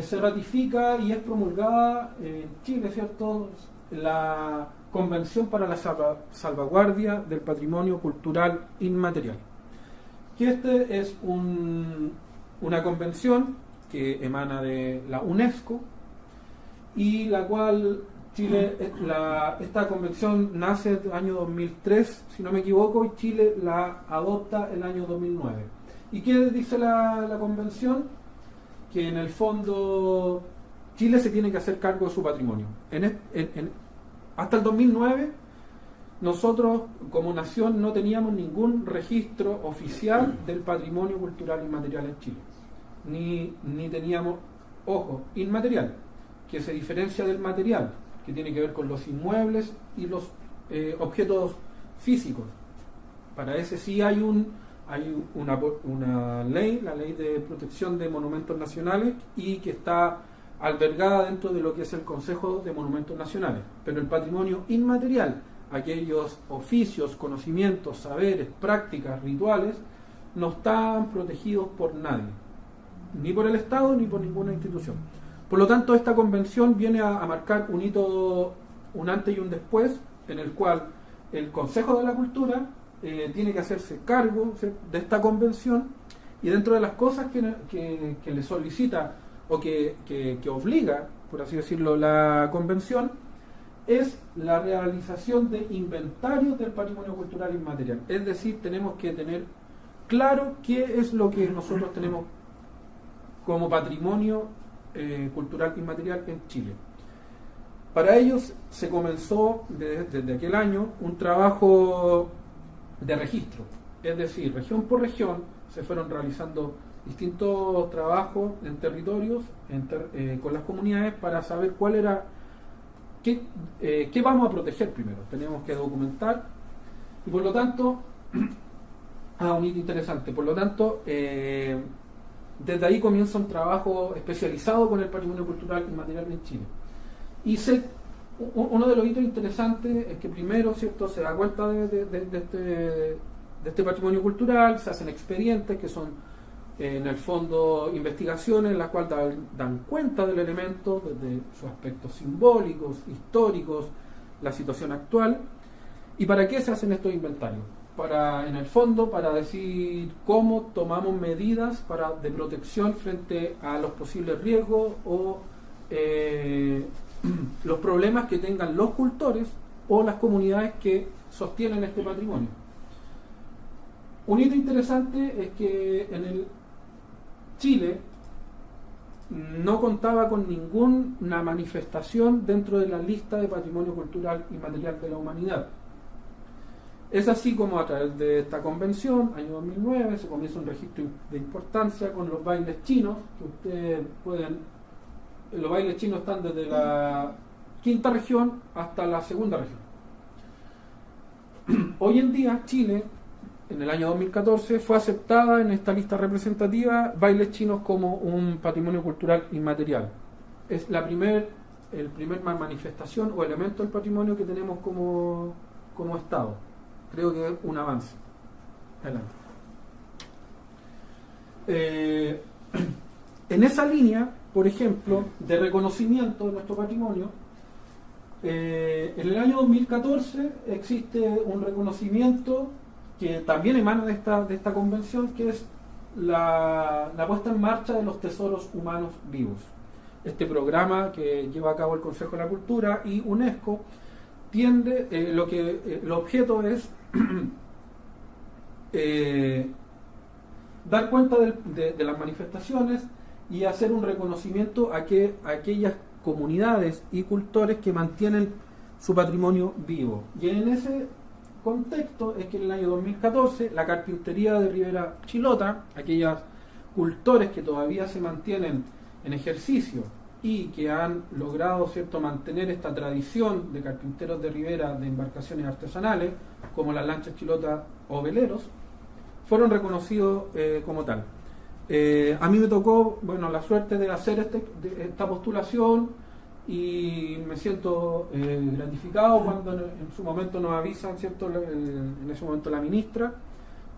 se ratifica y es promulgada en Chile, ¿cierto?, la Convención para la Salvaguardia del Patrimonio Cultural Inmaterial. Que este es una convención que emana de la UNESCO y la cual Chile, esta convención nace en el año 2003, si no me equivoco, y Chile la adopta el año 2009. ¿Y qué dice la convención? Que en el fondo Chile se tiene que hacer cargo de su patrimonio. Hasta el 2009 nosotros como nación no teníamos ningún registro oficial del patrimonio cultural inmaterial en Chile. Ni teníamos, ojo, inmaterial, que se diferencia del material, que tiene que ver con los inmuebles y los objetos físicos. Para ese sí hay una ley, la Ley de Protección de Monumentos Nacionales, y que está albergada dentro de lo que es el Consejo de Monumentos Nacionales. Pero el patrimonio inmaterial, aquellos oficios, conocimientos, saberes, prácticas, rituales, no están protegidos por nadie, ni por el Estado ni por ninguna institución. Por lo tanto, esta convención viene a marcar un hito, un antes y un después, en el cual el Consejo de la Cultura tiene que hacerse cargo, ¿sí?, de esta convención, y dentro de las cosas que le solicita o que obliga, por así decirlo, la convención, es la realización de inventarios del patrimonio cultural inmaterial. Es decir, tenemos que tener claro qué es lo que nosotros tenemos como patrimonio cultural inmaterial en Chile. Para ellos se comenzó desde aquel año un trabajo de registro, es decir, región por región se fueron realizando distintos trabajos en territorios, con las comunidades, para saber cuál era, qué vamos a proteger primero. Tenemos que documentar, y por lo tanto, un hito interesante, por lo tanto, desde ahí comienza un trabajo especializado con el patrimonio cultural inmaterial en Chile. Y uno de los hitos interesantes es que primero, ¿cierto?, se da cuenta de este patrimonio cultural, se hacen expedientes que son en el fondo investigaciones en las cuales dan cuenta del elemento desde sus aspectos simbólicos, históricos, la situación actual. ¿Y para qué se hacen estos inventarios? En el fondo, para decir cómo tomamos medidas de protección frente a los posibles riesgos o los problemas que tengan los cultores o las comunidades que sostienen este patrimonio. Un hito interesante es que en el Chile no contaba con ninguna manifestación dentro de la lista de patrimonio cultural inmaterial de la humanidad. Es así como a través de esta convención, año 2009, se comienza un registro de importancia con los bailes chinos, que ustedes pueden... Los bailes chinos están desde la quinta región hasta la segunda región. Hoy en día, Chile, en el año 2014, fue aceptada en esta lista representativa bailes chinos como un patrimonio cultural inmaterial. Es el primer manifestación o elemento del patrimonio que tenemos como Estado. Creo que es un avance. Adelante. En esa línea, por ejemplo, de reconocimiento de nuestro patrimonio, en el año 2014 existe un reconocimiento que también emana de esta convención, que es la puesta en marcha de los tesoros humanos vivos. Este programa que lleva a cabo el Consejo de la Cultura y UNESCO tiende, el objeto es dar cuenta de las manifestaciones y hacer un reconocimiento a aquellas comunidades y cultores que mantienen su patrimonio vivo. Y en ese contexto es que en el año 2014 la carpintería de Ribera Chilota, aquellos cultores que todavía se mantienen en ejercicio y que han logrado, ¿cierto?, mantener esta tradición de carpinteros de ribera de embarcaciones artesanales, como las lanchas chilotas o veleros, fueron reconocidos como tal. A mí me tocó, la suerte de hacer esta postulación y me siento gratificado cuando en su momento nos avisan, ¿cierto?, en ese momento la ministra,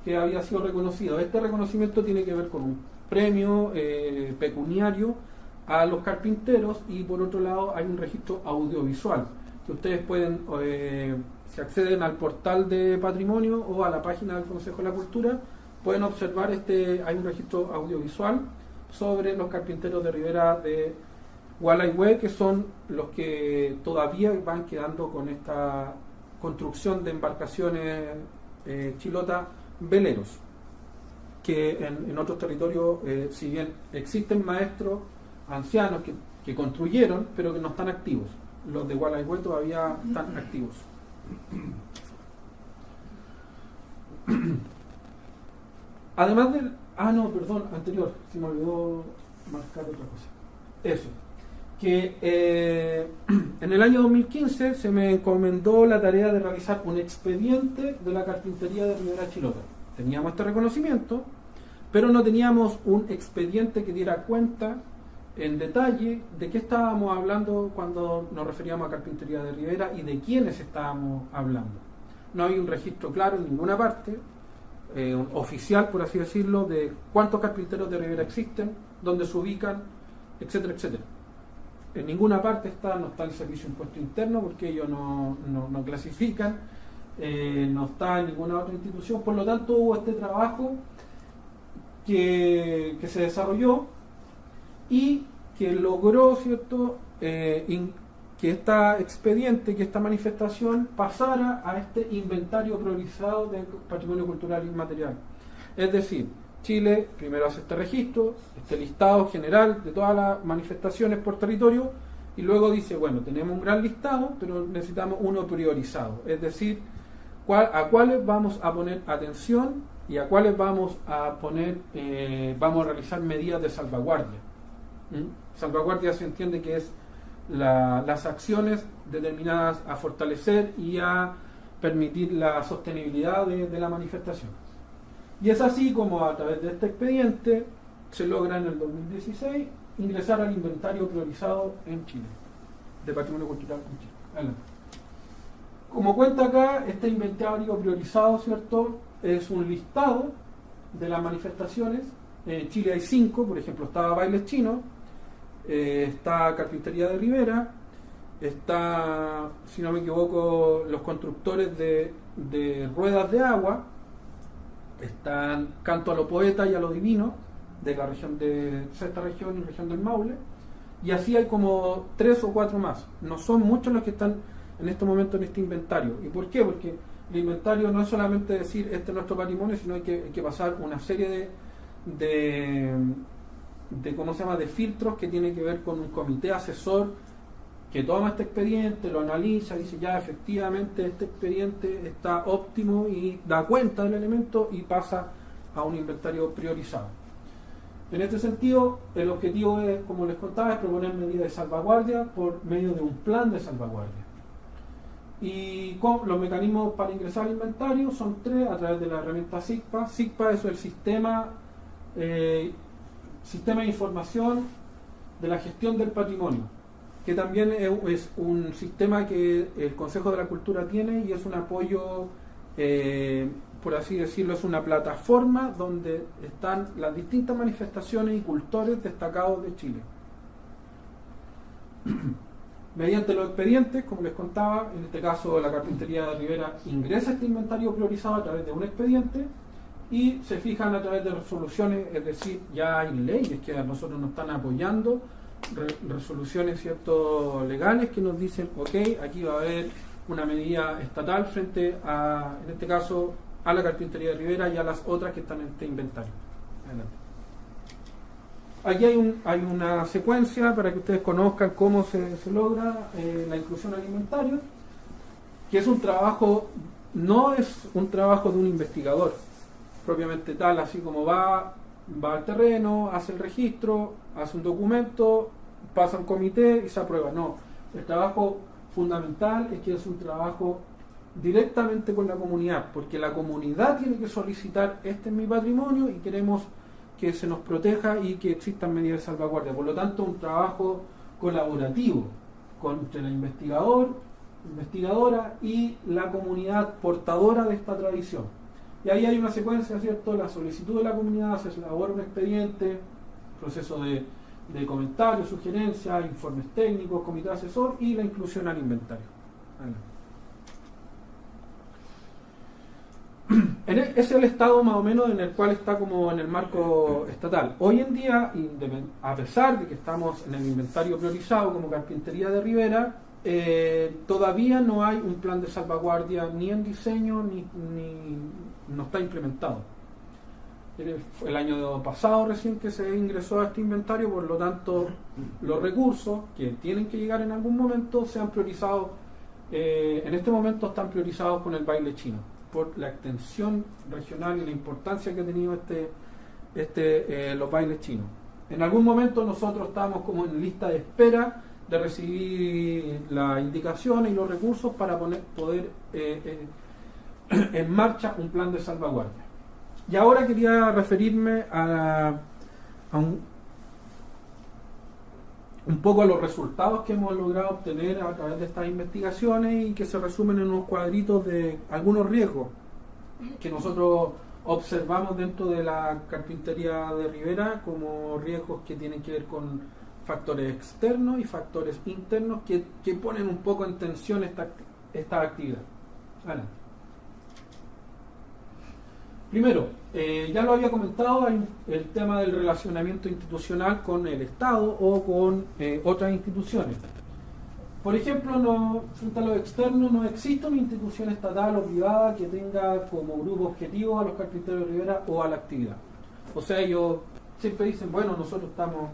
que había sido reconocido. Este reconocimiento tiene que ver con un premio pecuniario a los carpinteros y por otro lado hay un registro audiovisual que ustedes pueden, si acceden al portal de patrimonio o a la página del Consejo de la Cultura, pueden observar hay un registro audiovisual sobre los carpinteros de ribera de Gualeguay, que son los que todavía van quedando con esta construcción de embarcaciones chilota veleros, que en otros territorios, si bien existen maestros ancianos que construyeron, pero que no están activos. Los de Gualeguay todavía están activos. Además del... anterior, se me olvidó marcar otra cosa. Eso, que en el año 2015 se me encomendó la tarea de realizar un expediente de la carpintería de Ribera Chilota. Teníamos este reconocimiento, pero no teníamos un expediente que diera cuenta en detalle de qué estábamos hablando cuando nos referíamos a carpintería de ribera y de quiénes estábamos hablando. No hay un registro claro en ninguna parte, oficial, por así decirlo, de cuántos carpinteros de ribera existen, dónde se ubican, etcétera, etcétera. En ninguna parte no está el Servicio de Impuesto Interno, porque ellos no clasifican, no está en ninguna otra institución. Por lo tanto, hubo este trabajo que se desarrolló y que logró, ¿cierto?, que esta expediente, que esta manifestación pasara a este inventario priorizado del patrimonio cultural inmaterial. Es decir, Chile primero hace este registro, este listado general de todas las manifestaciones por territorio, y luego dice, bueno, tenemos un gran listado, pero necesitamos uno priorizado, es decir, a cuáles vamos a poner atención y a cuáles vamos a realizar medidas de salvaguardia. Salvaguardia se entiende que es las acciones determinadas a fortalecer y a permitir la sostenibilidad de la manifestación. Y es así como a través de este expediente se logra en el 2016 ingresar al inventario priorizado en Chile, de patrimonio cultural en Chile. Adelante. Como cuenta acá, este inventario priorizado, ¿cierto?, es un listado de las manifestaciones. En Chile hay 5, por ejemplo, está Bailes Chinos, está Carpintería de Rivera, está, si no me equivoco, los constructores de ruedas de agua, están Canto a lo Poeta y a lo Divino, de la región de sexta región y región del Maule, y así hay como 3 o 4 más. No son muchos los que están en este momento en este inventario. ¿Y por qué? Porque el inventario no es solamente decir este es nuestro patrimonio, sino hay que pasar una serie de ¿cómo se llama?, de filtros que tienen que ver con un comité asesor que toma este expediente, lo analiza, dice ya efectivamente este expediente está óptimo y da cuenta del elemento y pasa a un inventario priorizado. En este sentido, el objetivo es, como les contaba, es proponer medidas de salvaguardia por medio de un plan de salvaguardia. Y los mecanismos para ingresar al inventario son 3 a través de la herramienta SIGPA. SIGPA es el sistema de información de la gestión del patrimonio, que también es un sistema que el Consejo de la Cultura tiene y es un apoyo, por así decirlo, es una plataforma donde están las distintas manifestaciones y cultores destacados de Chile. Mediante los expedientes, como les contaba, en este caso la Carpintería de Rivera ingresa este inventario priorizado a través de un expediente y se fijan a través de resoluciones, es decir, ya hay leyes que a nosotros nos están apoyando, resoluciones, ¿cierto?, legales que nos dicen, ok, aquí va a haber una medida estatal frente a, en este caso, a la Carpintería de Rivera y a las otras que están en este inventario. Adelante. Aquí hay una secuencia para que ustedes conozcan cómo se logra la inclusión al inventario, que es un trabajo, no es un trabajo de un investigador propiamente tal, así como va al terreno, hace el registro, hace un documento, pasa a un comité y se aprueba. No, el trabajo fundamental es que es un trabajo directamente con la comunidad, porque la comunidad tiene que solicitar este es mi patrimonio y queremos que se nos proteja y que existan medidas de salvaguardia. Por lo tanto, un trabajo colaborativo entre el investigador, investigadora y la comunidad portadora de esta tradición. Y ahí hay una secuencia, ¿cierto? La solicitud de la comunidad, se elabora un expediente, proceso de comentarios, sugerencias, informes técnicos, comité asesor y la inclusión al inventario. Es el estado más o menos en el cual está como en el marco estatal. Hoy en día, a pesar de que estamos en el inventario priorizado como Carpintería de Rivera, todavía no hay un plan de salvaguardia ni en diseño ni no está implementado. El año pasado recién que se ingresó a este inventario, por lo tanto los recursos que tienen que llegar en algún momento se han priorizado, en este momento están priorizados con el baile chino, por la extensión regional y la importancia que ha tenido los bailes chinos. En algún momento nosotros estábamos como en lista de espera de recibir las indicaciones y los recursos para poder en marcha un plan de salvaguardia. Y ahora quería referirme a un poco a los resultados que hemos logrado obtener a través de estas investigaciones y que se resumen en unos cuadritos de algunos riesgos que nosotros observamos dentro de la Carpintería de Rivera como riesgos que tienen que ver con factores externos y factores internos que ponen un poco en tensión esta actividad. Adelante. Primero, ya lo había comentado, hay el tema del relacionamiento institucional con el Estado o con otras instituciones. Por ejemplo, frente a los externos, no existe una institución estatal o privada que tenga como grupo objetivo a los carpinteros de Rivera o a la actividad. O sea, ellos siempre dicen, bueno, nosotros estamos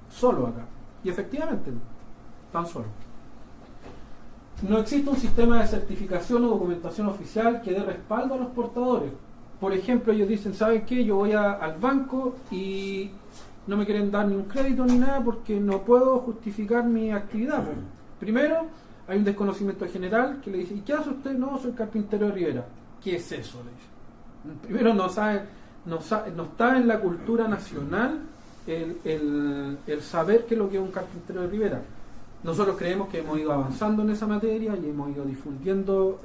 solos acá. Y efectivamente, están solos. No existe un sistema de certificación o documentación oficial que dé respaldo a los portadores. Por ejemplo, ellos dicen, ¿saben qué? Yo voy al banco y no me quieren dar ni un crédito ni nada porque no puedo justificar mi actividad. Primero, hay un desconocimiento general que le dice, ¿y qué hace usted? No, soy carpintero de Rivera. ¿Qué es eso? Le dice. Primero no sabe no está en la cultura nacional el saber qué es lo que es un carpintero de ribera. Nosotros creemos que hemos ido avanzando en esa materia y hemos ido difundiendo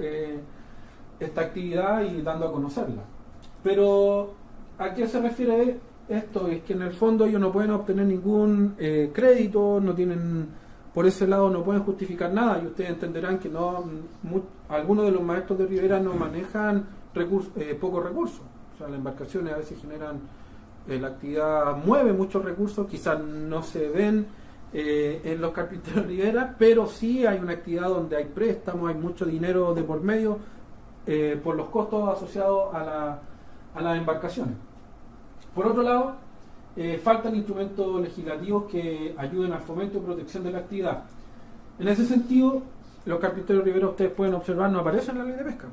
esta actividad y dando a conocerla. Pero ¿a qué se refiere esto? Es que en el fondo ellos no pueden obtener ningún crédito, no tienen, por ese lado no pueden justificar nada, y ustedes entenderán que algunos de los maestros de ribera no manejan pocos recursos. O sea, las embarcaciones a veces generan, la actividad mueve muchos recursos, quizás no se ven en los carpinteros de ribera, pero sí hay una actividad donde hay préstamos, hay mucho dinero de por medio por los costos asociados a las embarcaciones. Por otro lado, faltan instrumentos legislativos que ayuden al fomento y protección de la actividad. En ese sentido, los carpinteros de ribera, ustedes pueden observar, no aparecen en la ley de pesca.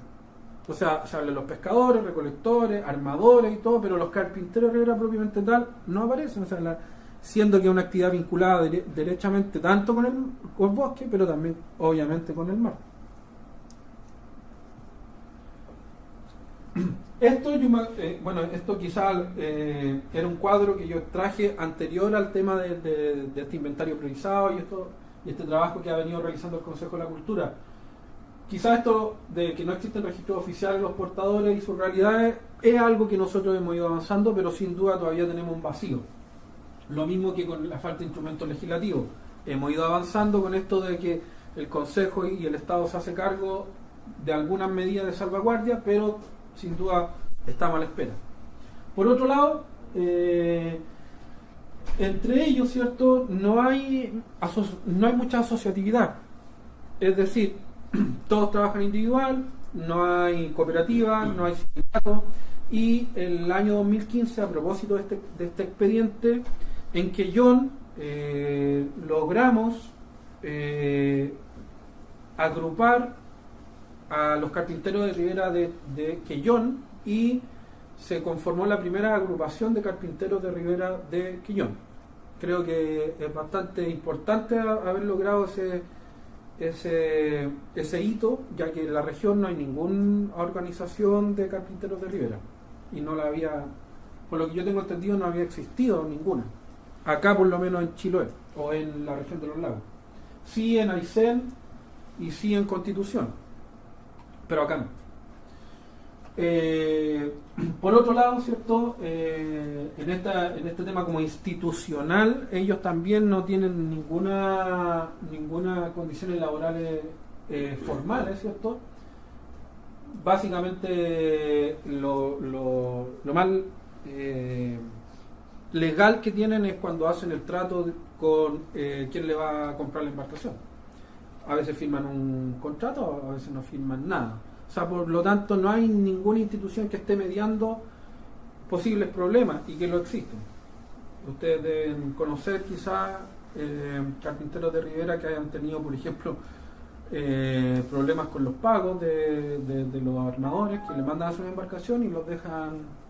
O sea, se habla de los pescadores, recolectores, armadores y todo, pero los carpinteros de ribera propiamente tal no aparecen. O sea, siendo que es una actividad vinculada derechamente tanto con el bosque, pero también obviamente con el mar. Esto quizás era un cuadro que yo traje anterior al tema de este inventario priorizado y este trabajo que ha venido realizando el Consejo de la Cultura. Quizás esto de que no existen registros oficiales de los portadores y sus realidades es algo que nosotros hemos ido avanzando, pero sin duda todavía tenemos un vacío. Lo mismo que con la falta de instrumentos legislativos. Hemos ido avanzando con esto de que el Consejo y el Estado se hace cargo de algunas medidas de salvaguardia, pero sin duda estamos a la espera. Por otro lado, entre ellos, ¿cierto?, no hay mucha asociatividad. Es decir, todos trabajan individual, no hay cooperativa, no hay sindicato, y el año 2015, a propósito de este expediente, en Quellón logramos agrupar a los carpinteros de ribera de Quellón, y se conformó la primera agrupación de carpinteros de ribera de Quellón. Creo que es bastante importante haber logrado ese hito, ya que en la región no hay ninguna organización de carpinteros de ribera, y no la había, por lo que yo tengo entendido, no había existido ninguna acá, por lo menos en Chiloé o en la región de los lagos. Sí en Aysén y sí en Constitución, pero acá no. Por otro lado, ¿cierto?, en este tema como institucional, ellos también no tienen ninguna condiciones laborales formales, ¿cierto? Básicamente lo más legal que tienen es cuando hacen el trato con quién le va a comprar la embarcación. A veces firman un contrato, a veces no firman nada. O sea, por lo tanto, no hay ninguna institución que esté mediando posibles problemas, y que lo existen. Ustedes deben conocer quizás carpinteros de ribera que hayan tenido, por ejemplo, problemas con los pagos de los armadores, que le mandan a su embarcación y los dejan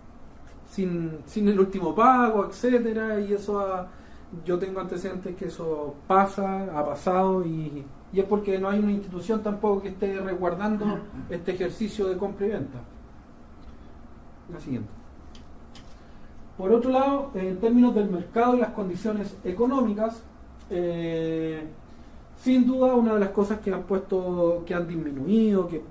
sin el último pago, etcétera, y eso yo tengo antecedentes que eso ha pasado, y es porque no hay una institución tampoco que esté resguardando este ejercicio de compra y venta. La siguiente. Por otro lado, en términos del mercado y las condiciones económicas, sin duda una de las cosas que han disminuido, que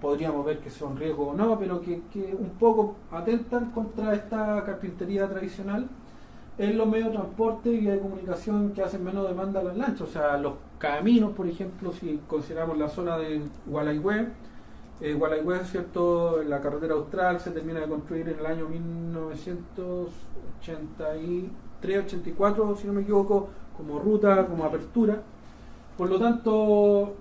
podríamos ver que son riesgos o no, pero que un poco atentan contra esta carpintería tradicional, es los medios de transporte y de comunicación que hacen menos demanda a las lanchas. O sea, los caminos, por ejemplo, si consideramos la zona de Gualaihue, ¿cierto?, la carretera austral se termina de construir en el año 1983-84, si no me equivoco, como ruta, como apertura. Por lo tanto,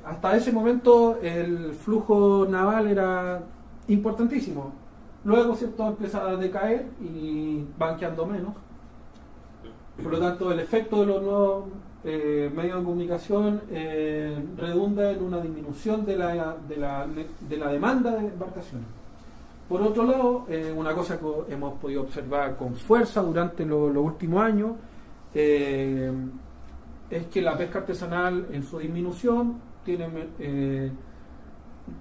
hasta ese momento el flujo naval era importantísimo. Luego, ¿cierto?, empieza a decaer y van quedando menos. Por lo tanto, el efecto de los nuevos medios de comunicación redunda en una disminución de la demanda de embarcaciones. Por otro lado, una cosa que hemos podido observar con fuerza durante los últimos años es que la pesca artesanal, en su disminución, tiene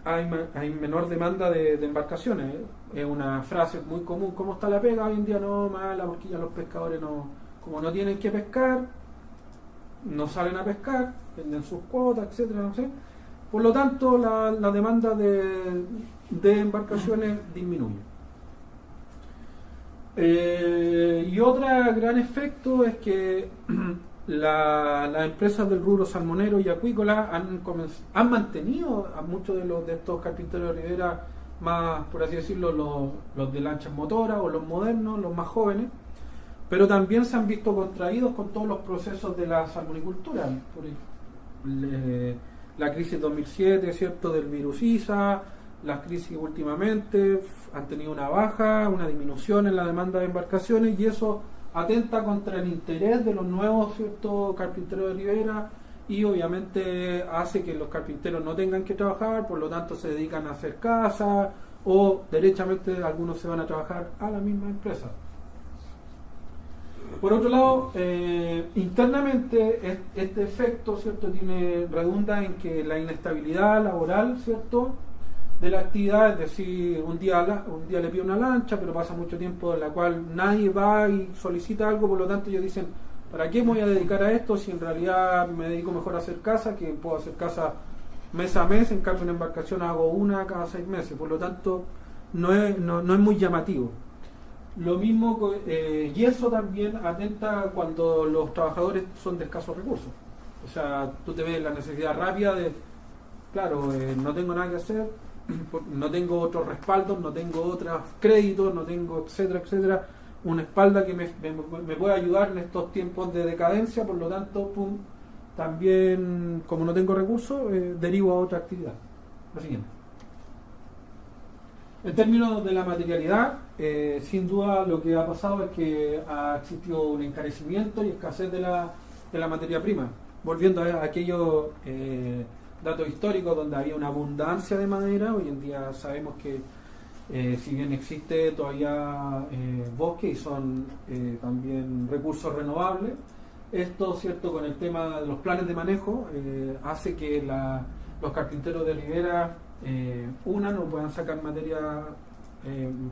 hay menor demanda de embarcaciones. Es una frase muy común: ¿cómo está la pega? Hoy en día no, mala, porque ya los pescadores no, como no tienen que pescar, no salen a pescar, venden sus cuotas, etcétera, no sé. Por lo tanto, la demanda de embarcaciones disminuye. Y otro gran efecto es que las empresas del rubro salmonero y acuícola han mantenido a muchos de estos carpinteros de ribera, más, por así decirlo, los de lanchas motoras o los modernos, los más jóvenes, pero también se han visto contraídos con todos los procesos de la salmonicultura. La crisis 2007, ¿cierto?, del virus ISA, las crisis últimamente han tenido una baja, una disminución en la demanda de embarcaciones, y eso atenta contra el interés de los nuevos, ¿cierto?, carpinteros de ribera, y obviamente hace que los carpinteros no tengan que trabajar, por lo tanto se dedican a hacer casas, o derechamente algunos se van a trabajar a la misma empresa. Por otro lado, internamente este efecto, ¿cierto?, redunda en que la inestabilidad laboral, ¿cierto?, de la actividad, es decir, un día le pide una lancha, pero pasa mucho tiempo en la cual nadie va y solicita algo, por lo tanto ellos dicen: ¿para qué me voy a dedicar a esto si en realidad me dedico mejor a hacer casa, que puedo hacer casa mes a mes? En cambio, una embarcación hago una cada 6 meses, por lo tanto no es muy llamativo. Lo mismo, y eso también atenta cuando los trabajadores son de escasos recursos. O sea, tú te ves la necesidad rápida de, claro, no tengo nada que hacer, no tengo otros respaldos, no tengo otros créditos, no tengo, etcétera, etcétera, una espalda que me pueda ayudar en estos tiempos de decadencia, por lo tanto, también, como no tengo recursos, derivo a otra actividad. Lo siguiente. En términos de la materialidad, sin duda lo que ha pasado es que ha existido un encarecimiento y escasez de la materia prima. Volviendo a aquellos datos históricos donde había una abundancia de madera, hoy en día sabemos que si bien existe todavía bosque y son también recursos renovables, esto, cierto, con el tema de los planes de manejo, hace que los carpinteros de ribera no puedan sacar materia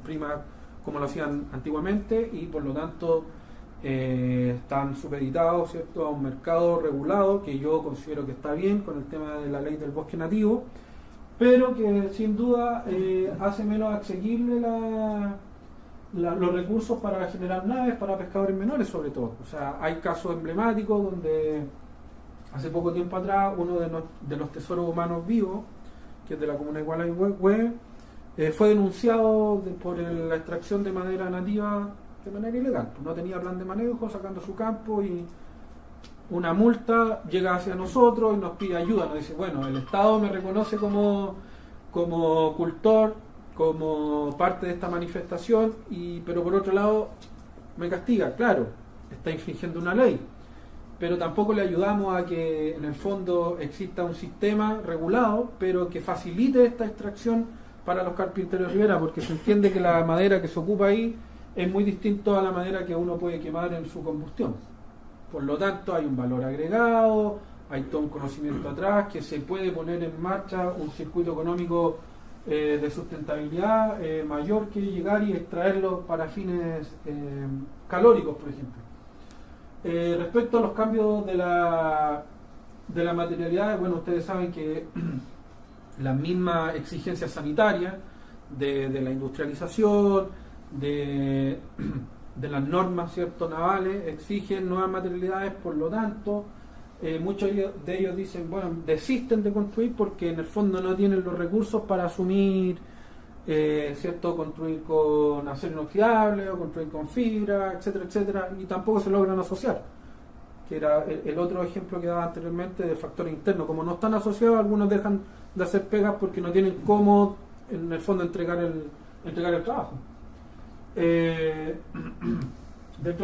prima como lo hacían antiguamente, y por lo tanto están supeditados, ¿cierto?, a un mercado regulado, que yo considero que está bien con el tema de la ley del bosque nativo, pero que sin duda hace menos asequible los recursos para generar naves para pescadores menores, sobre todo. O sea, hay casos emblemáticos donde hace poco tiempo atrás uno de los tesoros humanos vivos, que es de la comuna de Gualeguaychú, fue denunciado por la extracción de madera nativa de manera ilegal. No tenía plan de manejo, sacando su campo, y una multa llega hacia nosotros y nos pide ayuda. Nos dice: bueno, el Estado me reconoce como cultor, como parte de esta manifestación, pero por otro lado me castiga. Claro, está infringiendo una ley, pero tampoco le ayudamos a que en el fondo exista un sistema regulado, pero que facilite esta extracción para los carpinteros de ribera, porque se entiende que la madera que se ocupa ahí es muy distinto a la madera que uno puede quemar en su combustión. Por lo tanto, hay un valor agregado, hay todo un conocimiento atrás, que se puede poner en marcha un circuito económico de sustentabilidad mayor que llegar y extraerlo para fines calóricos, por ejemplo. Respecto a los cambios de la materialidad, bueno, ustedes saben que las mismas exigencias sanitarias de la industrialización, de las normas, ¿cierto?, navales, exigen nuevas materialidades. Por lo tanto, muchos de ellos dicen, bueno, desisten de construir porque en el fondo no tienen los recursos para asumir, ¿cierto?, construir con acero inoxidable o construir con fibra, etcétera, etcétera, y tampoco se logran asociar, que era el otro ejemplo que daba anteriormente del factor interno. Como no están asociados, algunos dejan de hacer pegas porque no tienen cómo, en el fondo, entregar el trabajo. Dentro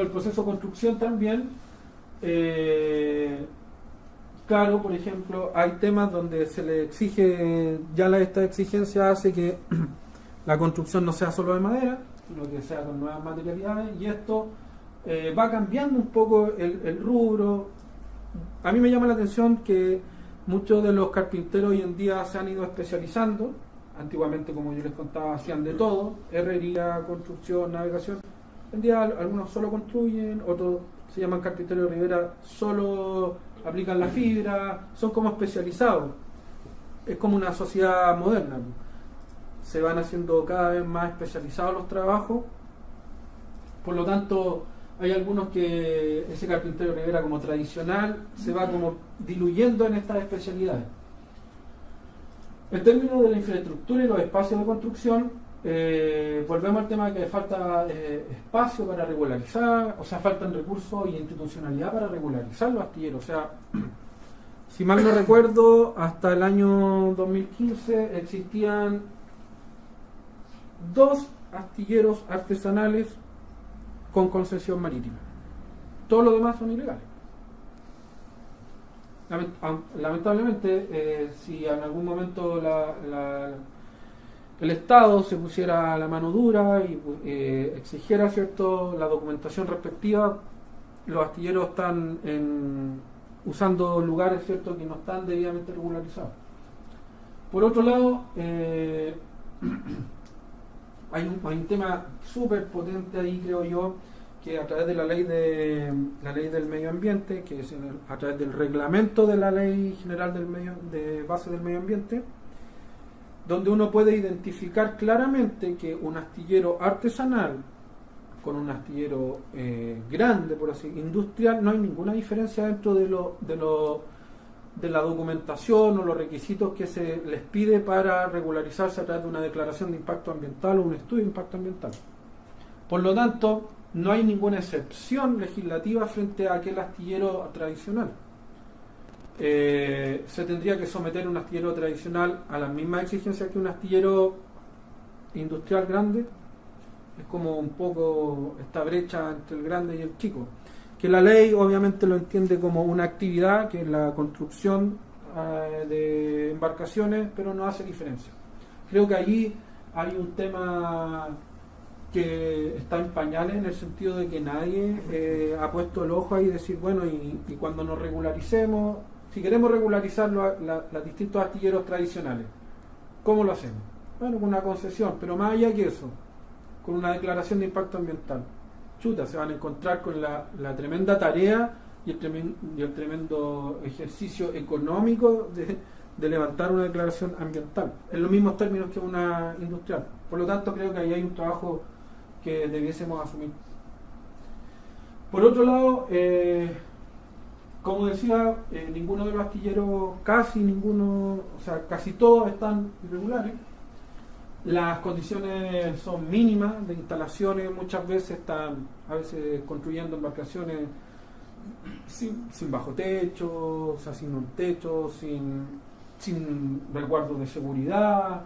del proceso de construcción también, claro, por ejemplo, hay temas donde se le exige, esta exigencia hace que la construcción no sea solo de madera, sino que sea con nuevas materialidades, y esto va cambiando un poco el rubro. A mí me llama la atención que Muchos de los carpinteros hoy en día se han ido especializando. Antiguamente, como yo les contaba, hacían de todo: herrería, construcción, navegación. Hoy en día algunos solo construyen, otros se llaman carpinteros de ribera, solo aplican la fibra, son como especializados. Es como una sociedad moderna. Se van haciendo cada vez más especializados los trabajos. Por lo tanto, hay algunos que ese carpintero de ribera como tradicional se va como diluyendo en estas especialidades. En términos de la infraestructura y los espacios de construcción, volvemos al tema de que falta espacio para regularizar, o sea, faltan recursos y institucionalidad para regularizar los astilleros. O sea, si mal no recuerdo, hasta el año 2015 existían 2 astilleros artesanales con concesión marítima. Todos los demás son ilegales. Lamentablemente, si en algún momento el Estado se pusiera la mano dura y exigiera, ¿cierto?, la documentación respectiva, los astilleros están usando lugares, ¿cierto?, que no están debidamente regularizados. Por otro lado, hay un tema súper potente ahí, creo yo, que a través de la ley del medio ambiente, que es a través del reglamento de la ley general de base del medio ambiente, donde uno puede identificar claramente que un astillero artesanal con un astillero grande, por así decirlo, industrial, no hay ninguna diferencia dentro de la documentación o los requisitos que se les pide para regularizarse a través de una declaración de impacto ambiental o un estudio de impacto ambiental. Por lo tanto, no hay ninguna excepción legislativa frente a aquel astillero tradicional. Se tendría que someter un astillero tradicional a las mismas exigencias que un astillero industrial grande. Es como un poco esta brecha entre el grande y el chico, que la ley obviamente lo entiende como una actividad, que es la construcción de embarcaciones, pero no hace diferencia. Creo que allí hay un tema que está en pañales, en el sentido de que nadie ha puesto el ojo ahí y decir, bueno, y cuando nos regularicemos, si queremos regularizar los distintos astilleros tradicionales, ¿cómo lo hacemos? Bueno, con una concesión, pero más allá que eso, con una declaración de impacto ambiental. Chuta, se van a encontrar con la tremenda tarea y el tremendo ejercicio económico de levantar una declaración ambiental, en los mismos términos que una industrial. Por lo tanto, creo que ahí hay un trabajo que debiésemos asumir. Por otro lado, como decía, ninguno de los astilleros, casi todos están irregulares. Las condiciones son mínimas de instalaciones, muchas veces están construyendo embarcaciones sin bajo techo, o sea, sin un techo, sin resguardos de seguridad,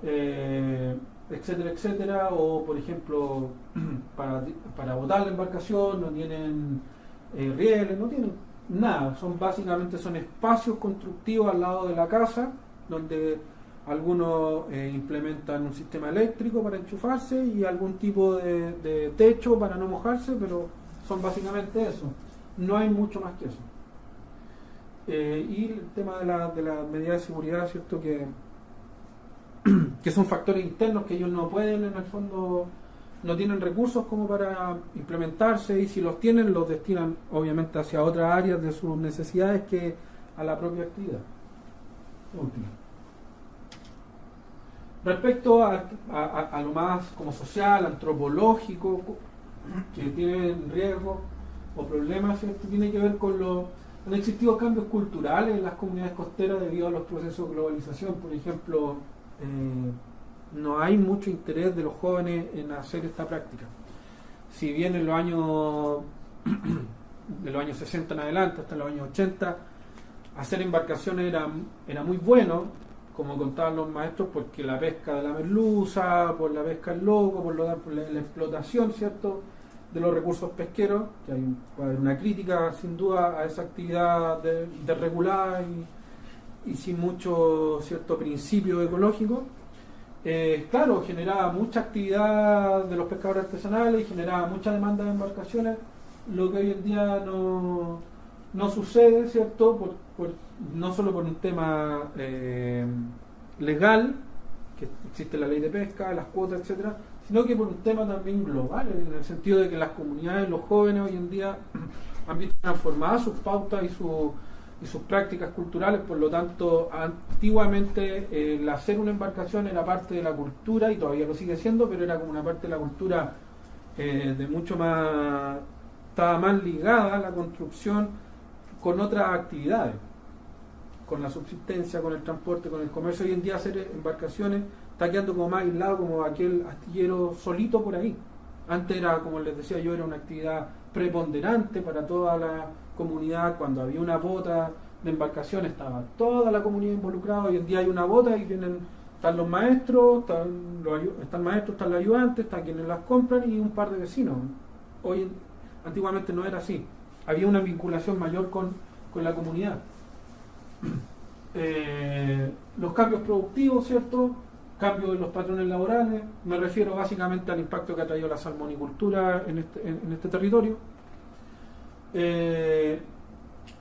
etcétera, etcétera. O, por ejemplo, para botar la embarcación no tienen rieles, no tienen nada. Básicamente son espacios constructivos al lado de la casa, donde algunos implementan un sistema eléctrico para enchufarse y algún tipo de techo para no mojarse, pero son básicamente eso. No hay mucho más que eso. Y el tema de la medida de seguridad, ¿cierto?, que son factores internos que ellos no pueden, en el fondo, no tienen recursos como para implementarse, y si los tienen, los destinan obviamente hacia otras áreas de sus necesidades que a la propia actividad. Último. Respecto a lo más como social, antropológico, que tiene riesgo o problemas, ¿cierto?, tiene que ver han existido cambios culturales en las comunidades costeras debido a los procesos de globalización. Por ejemplo, no hay mucho interés de los jóvenes en hacer esta práctica. Si bien en los años de los años 60 en adelante, hasta los años 80, hacer embarcaciones era muy bueno, como contaban los maestros, porque la pesca de la merluza, por la pesca del loco, por la explotación, ¿cierto?, de los recursos pesqueros, que hay una crítica sin duda a esa actividad desregulada y sin mucho, cierto, principio ecológico. Claro, generaba mucha actividad de los pescadores artesanales y generaba mucha demanda de embarcaciones, lo que hoy en día no sucede, ¿cierto? No solo por un tema legal, que existe la ley de pesca, las cuotas, etcétera, sino que por un tema también global, en el sentido de que las comunidades, los jóvenes hoy en día han visto transformadas sus pautas y sus prácticas culturales. Por lo tanto, antiguamente el hacer una embarcación era parte de la cultura, y todavía lo sigue siendo, pero era como una parte de la cultura de mucho más, estaba más ligada a la construcción con otras actividades, con la subsistencia, con el transporte, con el comercio. Hoy en día hacer embarcaciones está quedando como más aislado, como aquel astillero solito por ahí. Antes era, como les decía yo, era una actividad preponderante para toda la comunidad. Cuando había una bota de embarcación estaba toda la comunidad involucrada. Hoy en día hay una bota y están los maestros, están los ayudantes, están quienes las compran y un par de vecinos. Antiguamente no era así. Había una vinculación mayor con la comunidad. Los cambios productivos, ¿cierto? Cambios en los patrones laborales. Me refiero básicamente al impacto que ha traído la salmonicultura en este territorio.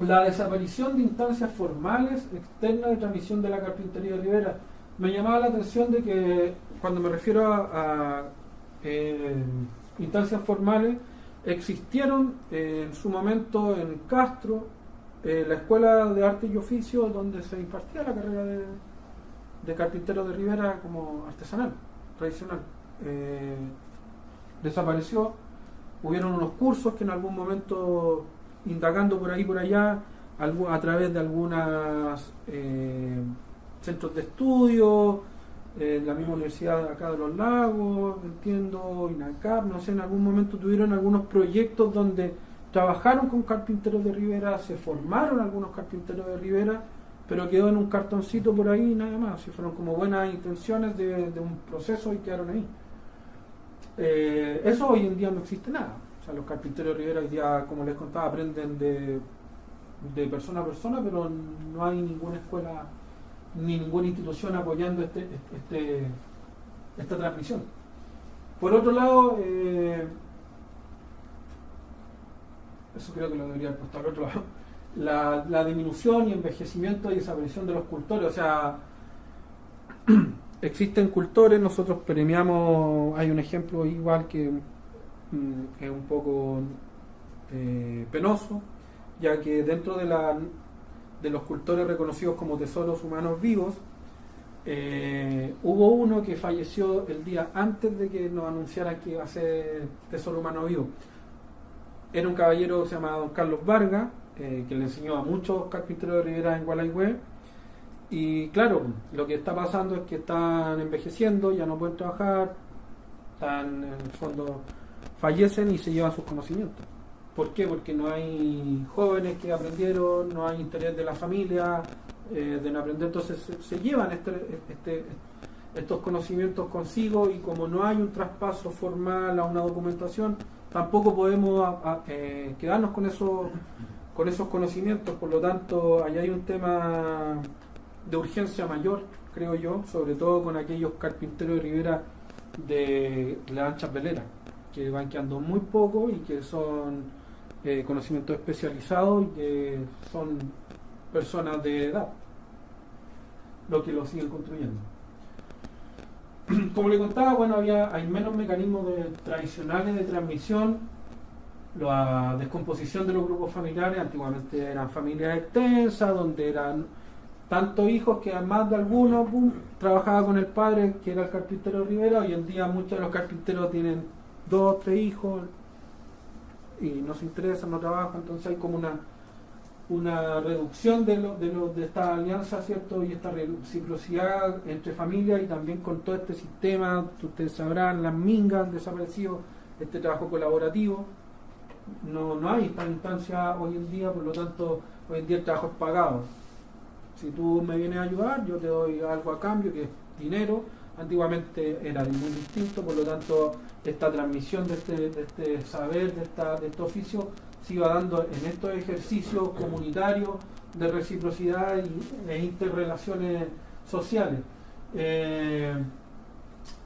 La desaparición de instancias formales externas de transmisión de la carpintería de Rivera. Me llamaba la atención de que cuando me refiero a instancias formales, existieron en su momento en Castro la Escuela de Arte y Oficio, donde se impartía la carrera de carpintero de Rivera como artesanal, tradicional. Desapareció. Hubieron unos cursos que en algún momento, indagando por ahí por allá, a través de algunos centros de estudio, la misma universidad de acá de Los Lagos, entiendo, INACAP, no sé, en algún momento tuvieron algunos proyectos donde trabajaron con carpinteros de Rivera, se formaron algunos carpinteros de Rivera, pero quedó en un cartoncito por ahí nada más. Si fueron como buenas intenciones de un proceso y quedaron ahí. Eso hoy en día no existe nada. O sea, los carpinteros de Rivera hoy día, como les contaba, aprenden de persona a persona, pero no hay ninguna escuela ni ninguna institución apoyando esta transmisión. Por otro lado, eso creo que lo debería haber puesto al otro lado, la disminución y envejecimiento y desaparición de los cultores. O sea, existen cultores, nosotros premiamos, hay un ejemplo igual que es un poco penoso, ya que dentro de los cultores reconocidos como tesoros humanos vivos, hubo uno que falleció el día antes de que nos anunciaran que iba a ser tesoro humano vivo. Era un caballero que se llamaba don Carlos Vargas, que le enseñó a muchos carpinteros de Rivera en Gualeguay. Y claro, lo que está pasando es que están envejeciendo, ya no pueden trabajar, en el fondo fallecen y se llevan sus conocimientos. ¿Por qué? Porque no hay jóvenes que aprendieron, no hay interés de la familia de no aprender, entonces se llevan estos conocimientos consigo, y como no hay un traspaso formal a una documentación, tampoco podemos quedarnos con esos conocimientos. Por lo tanto, ahí hay un tema de urgencia mayor, creo yo, sobre todo con aquellos carpinteros de Rivera de las anchas veleras, que van quedando muy poco y que son conocimientos especializados y que son personas de edad los que lo siguen construyendo. Como le contaba, bueno, hay menos mecanismos tradicionales de transmisión. La descomposición de los grupos familiares, antiguamente eran familias extensas, donde eran tantos hijos que más de alguno trabajaba con el padre, que era el carpintero de Rivera. Hoy en día muchos de los carpinteros tienen 2 o 3 hijos y no se interesan, no trabajan, entonces hay como una reducción de esta alianza, ¿cierto? Y esta reciprocidad entre familias, y también con todo este sistema, ustedes sabrán, las mingas han desaparecido, este trabajo colaborativo. No hay esta instancia hoy en día, por lo tanto, hoy en día el trabajo es pagado. Si tú me vienes a ayudar, yo te doy algo a cambio, que es dinero. Antiguamente era muy distinto, por lo tanto, esta transmisión de este saber, de este oficio, se iba dando en estos ejercicios comunitarios de reciprocidad e interrelaciones sociales.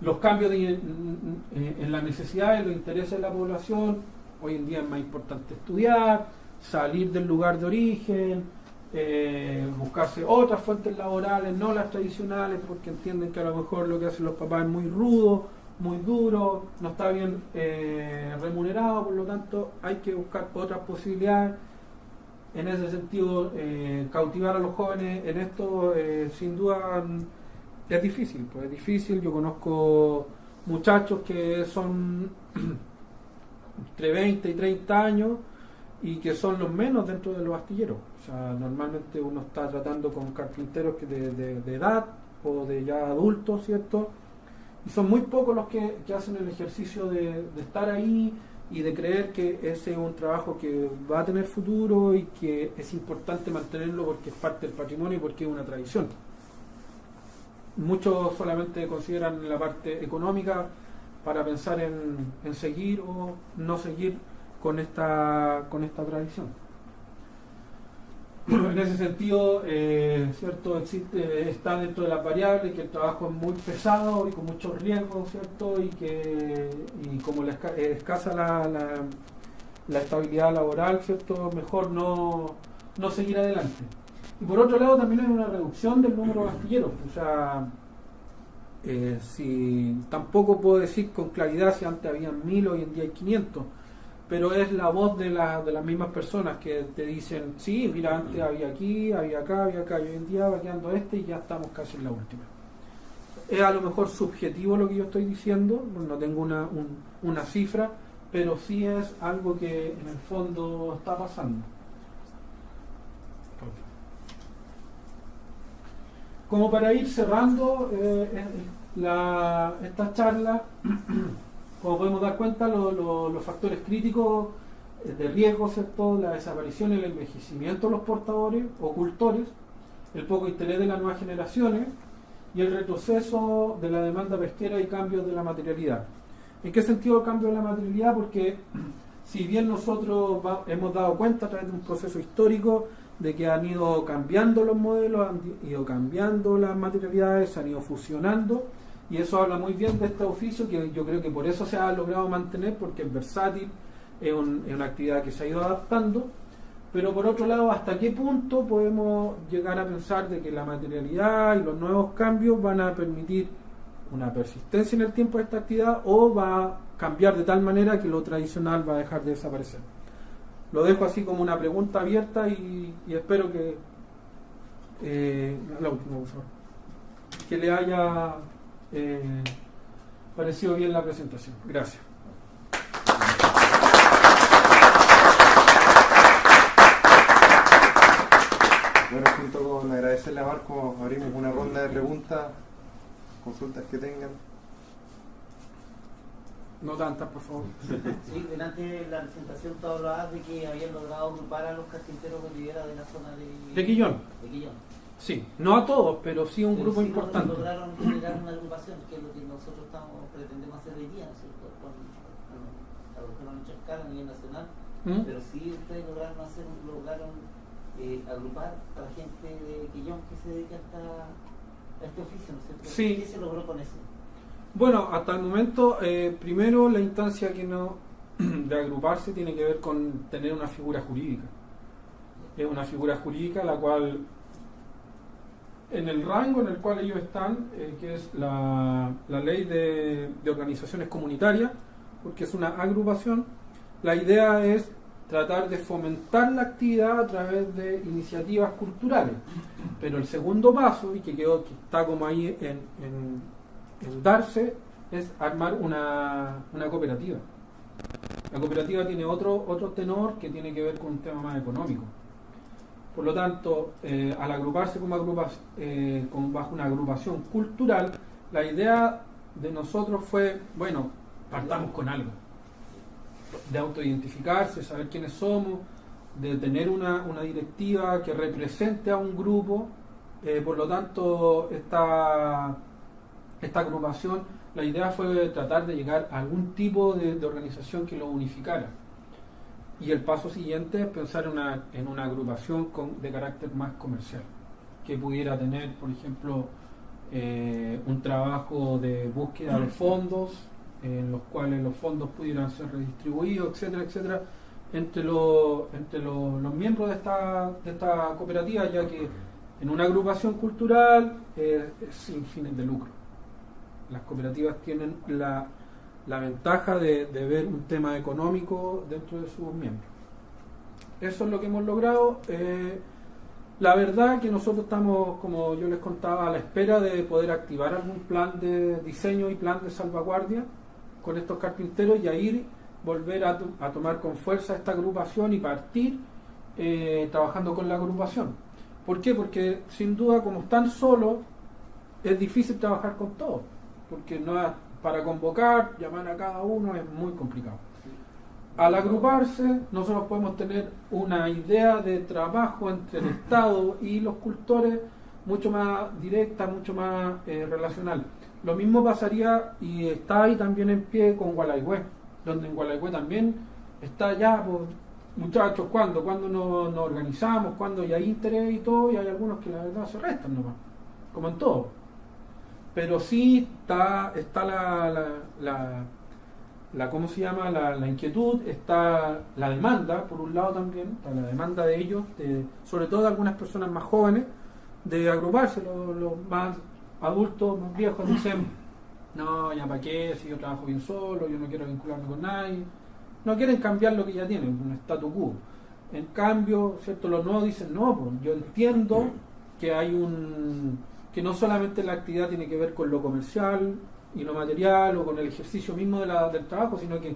Los cambios en las necesidades, los intereses de la población. Hoy en día es más importante estudiar, salir del lugar de origen, buscarse otras fuentes laborales, no las tradicionales, porque entienden que a lo mejor lo que hacen los papás es muy rudo, muy duro, no está bien remunerado, por lo tanto hay que buscar otras posibilidades. En ese sentido, cautivar a los jóvenes en esto sin duda es difícil, pues es difícil. Yo conozco muchachos que son entre 20 y 30 años y que son los menos dentro de los astilleros. O sea, normalmente uno está tratando con carpinteros que de edad o de ya adultos, ¿cierto? Y son muy pocos los que hacen el ejercicio de estar ahí y de creer que ese es un trabajo que va a tener futuro y que es importante mantenerlo porque es parte del patrimonio y porque es una tradición. Muchos solamente consideran la parte económica para pensar en seguir o no seguir con esta tradición. En ese sentido, cierto, está dentro de las variables que el trabajo es muy pesado y con muchos riesgos, cierto, y como es escasa la estabilidad laboral, cierto, mejor no seguir adelante. Y por otro lado también hay una reducción del número de astilleros. O sea, si tampoco puedo decir con claridad si antes habían 1000, hoy en día hay 500, pero es la voz de las mismas personas que te dicen, sí, mira, antes había aquí, había acá, y hoy en día va quedando y ya estamos casi en la última. Es a lo mejor subjetivo lo que yo estoy diciendo, no tengo una cifra, pero sí es algo que en el fondo está pasando. Como para ir cerrando esta charla, como podemos dar cuenta, los factores críticos de riesgo, ¿cierto? La desaparición y el envejecimiento de los portadores o cultores, el poco interés de las nuevas generaciones y el retroceso de la demanda pesquera y cambios de la materialidad. ¿En qué sentido el cambio de la materialidad? Porque si bien nosotros hemos dado cuenta a través de un proceso histórico de que han ido cambiando los modelos, han ido cambiando las materialidades, se han ido fusionando, y eso habla muy bien de este oficio, que yo creo que por eso se ha logrado mantener, porque es versátil, es una actividad que se ha ido adaptando. Pero por otro lado, ¿hasta qué punto podemos llegar a pensar de que la materialidad y los nuevos cambios van a permitir una persistencia en el tiempo de esta actividad, o va a cambiar de tal manera que lo tradicional va a dejar de desaparecer? Lo dejo así como una pregunta abierta y espero que la última, por favor, que le haya parecido bien la presentación. Gracias. Bueno, junto con agradecerle a Marco, abrimos una ronda de preguntas, consultas que tengan. No tantas, por favor. Sí, delante de la presentación tú hablabas de que habían logrado agrupar a los carpinteros de Rivera de la zona de Quillón. De Quillón. Sí, no a todos, pero sí un grupo sí importante. Lograron generar una agrupación, que es lo que nosotros pretendemos hacer hoy día, ¿no es cierto? A lo que no han hecho escala a nivel nacional, pero sí ustedes lograron agrupar a la gente de Quillón que se dedica a este oficio, ¿no es cierto? Sí. ¿Qué se logró con eso? Bueno, hasta el momento, primero la instancia que no de agruparse tiene que ver con tener una figura jurídica. Es una figura jurídica la cual, en el rango en el cual ellos están, que es la ley de organizaciones comunitarias, porque es una agrupación, la idea es tratar de fomentar la actividad a través de iniciativas culturales. Pero el segundo paso, y que está como ahí en darse, es armar una cooperativa. La cooperativa tiene otro tenor que tiene que ver con un tema más económico. Por lo tanto, al agruparse bajo una agrupación cultural, la idea de nosotros fue, bueno, partamos con algo, de autoidentificarse, saber quiénes somos, de tener una directiva que represente a un grupo. Por lo tanto, esta agrupación, la idea fue tratar de llegar a algún tipo de organización que lo unificara. Y el paso siguiente es pensar en una agrupación de carácter más comercial, que pudiera tener, por ejemplo, un trabajo de búsqueda de fondos, en los cuales los fondos pudieran ser redistribuidos, etcétera, etcétera, entre los miembros de esta cooperativa, ya que en una agrupación cultural es sin fines de lucro. Las cooperativas tienen la ventaja de ver un tema económico dentro de sus miembros. Eso es lo que hemos logrado. La verdad que nosotros estamos, como yo les contaba, a la espera de poder activar algún plan de diseño y plan de salvaguardia con estos carpinteros y ahí volver a tomar con fuerza esta agrupación y partir trabajando con la agrupación. ¿Por qué? Porque sin duda, como están solos, es difícil trabajar con todos, porque no es, para convocar, llamar a cada uno es muy complicado. Al agruparse, nosotros podemos tener una idea de trabajo entre el Estado y los cultores mucho más directa, mucho más relacional. Lo mismo pasaría, y está ahí también en pie, con Gualaigüe, donde en Gualaigüe también está ya, pues, muchachos, ¿cuándo nos organizamos? ¿Cuándo? Y hay interés y todo, y hay algunos que la verdad se restan nomás, como en todo. Pero sí está la ¿cómo se llama? La inquietud, está la demanda, por un lado también, está la demanda de ellos, sobre todo de algunas personas más jóvenes, de agruparse. Los más adultos, más viejos, dicen, no, ya para qué, si yo trabajo bien solo, yo no quiero vincularme con nadie. No quieren cambiar lo que ya tienen, un statu quo. En cambio, ¿cierto? Los nuevos dicen, no, pues yo entiendo que que no solamente la actividad tiene que ver con lo comercial y lo material o con el ejercicio mismo del trabajo, sino que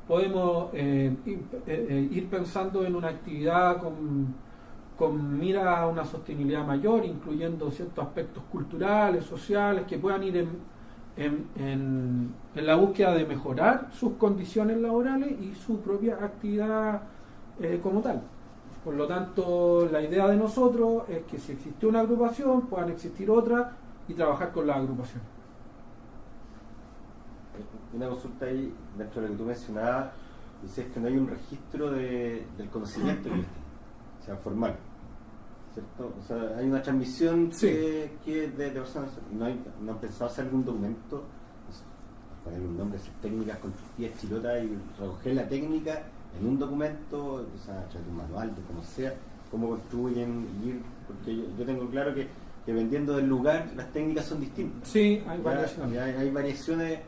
podemos ir pensando en una actividad con mira a una sostenibilidad mayor, incluyendo ciertos aspectos culturales, sociales, que puedan ir en la búsqueda de mejorar sus condiciones laborales y su propia actividad como tal. Por lo tanto, la idea de nosotros es que si existe una agrupación, puedan existir otras y trabajar con la agrupación. Una consulta ahí, dentro de lo que tú mencionabas, dices que no hay un registro del conocimiento que sea formal, ¿cierto? O sea, hay una transmisión sí. que de personas, no han pensado hacer algún documento, ponerle un nombre, hacer técnicas constructivas Chilota y recoger la técnica en un documento, o sea, a través de un manual, de como sea, cómo construyen, porque yo tengo claro que dependiendo del lugar las técnicas son distintas. Sí, hay variaciones. Hay variaciones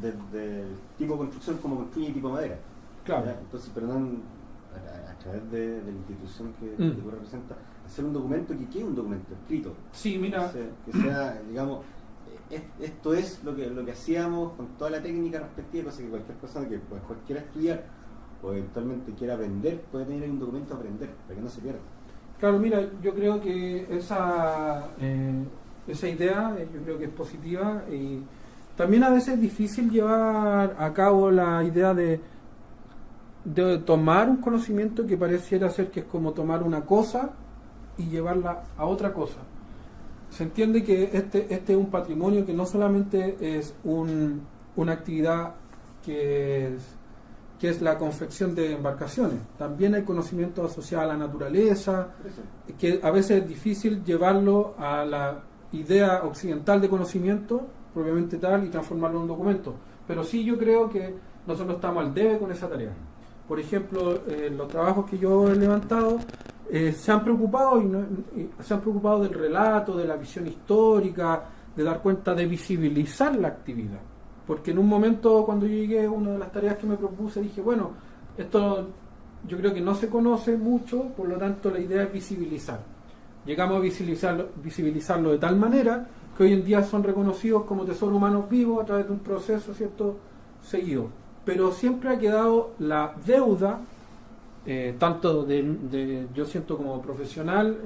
del tipo de construcción, como construye tipo madera. Claro. ¿Ya? Entonces, pero no a través de la institución que tú representas, hacer un documento que quede un documento escrito. Sí, mira. Que sea, digamos, esto es lo que hacíamos con toda la técnica respectiva, cosa que cualquier persona que pues, quiera estudiar o eventualmente quiera aprender, puede tener un documento a aprender, para que no se pierda. Claro, mira, yo creo que esa idea, yo creo que es positiva, y también a veces es difícil llevar a cabo la idea de tomar un conocimiento que pareciera ser que es como tomar una cosa y llevarla a otra cosa. Se entiende que este es un patrimonio que no solamente es una actividad que es la confección de embarcaciones, también hay conocimiento asociado a la naturaleza, que a veces es difícil llevarlo a la idea occidental de conocimiento propiamente tal y transformarlo en un documento, pero sí yo creo que nosotros estamos al debe con esa tarea. Por ejemplo, los trabajos que yo he levantado se han preocupado del relato, de la visión histórica, de dar cuenta, de visibilizar la actividad. Porque en un momento, cuando yo llegué, una de las tareas que me propuse, dije, bueno, esto yo creo que no se conoce mucho, por lo tanto la idea es visibilizar. Llegamos a visibilizarlo de tal manera que hoy en día son reconocidos como tesoros humanos vivos a través de un proceso, ¿cierto?, seguido. Pero siempre ha quedado la deuda, tanto yo siento como profesional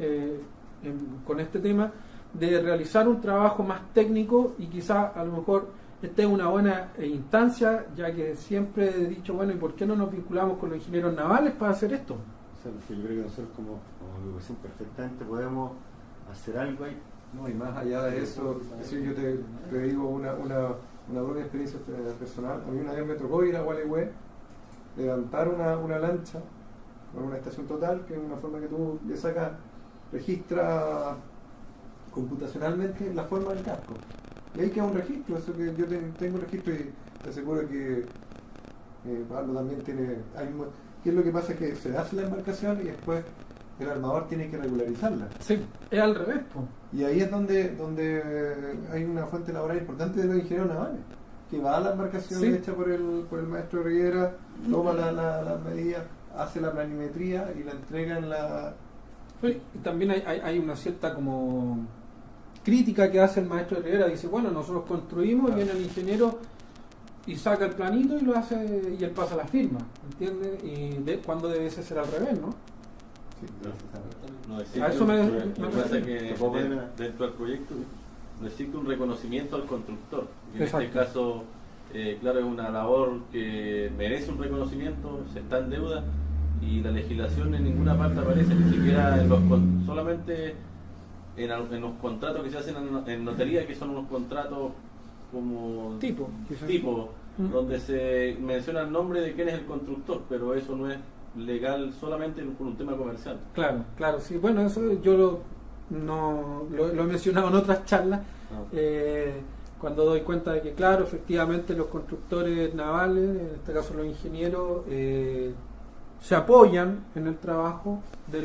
con este tema, de realizar un trabajo más técnico y quizás a lo mejor esta es una buena instancia, ya que siempre he dicho, bueno, ¿y por qué no nos vinculamos con los ingenieros navales para hacer esto? O sea, yo creo que nosotros como agrupación perfectamente podemos hacer algo ahí. No, y más allá de eso, si yo te digo una buena experiencia personal. A mí una vez me tocó ir a Gualeguay, levantar una lancha con una estación total, que es una forma que tú le sacas, registra computacionalmente la forma del casco. Y ahí queda un registro, eso que yo tengo un registro y te aseguro que Pablo también tiene, ¿qué es lo que pasa? Es que se hace la embarcación y después el armador tiene que regularizarla. Sí, es al revés, po. Y ahí es donde hay una fuente laboral importante de los ingenieros navales, que va a la embarcación Sí. hecha por el maestro Rivera, toma las medidas, hace la planimetría y la entrega en la... Sí, y también hay una cierta como crítica que hace el maestro Rivera. Dice, bueno, nosotros construimos, viene el ingeniero y saca el planito y lo hace, y él pasa la firma, ¿entiendes? Y cuando debe ser al revés, ¿no? Sí, precisamente. No existe A eso me- lo que me- pasa es que Tampoco de- debe- dentro del proyecto no existe un reconocimiento al constructor. En Exacto. este caso, claro, es una labor que merece un reconocimiento, se está en deuda y la legislación en ninguna parte aparece, ni siquiera solamente en los contratos que se hacen en notaría, que son unos contratos como Tipo, quizás. donde se menciona el nombre de quién es el constructor, pero eso no es legal solamente por un tema comercial. Claro, claro, sí. Bueno, eso yo lo he mencionado en otras charlas, cuando doy cuenta de que, claro, efectivamente los constructores navales, en este caso los ingenieros, se apoyan en el trabajo de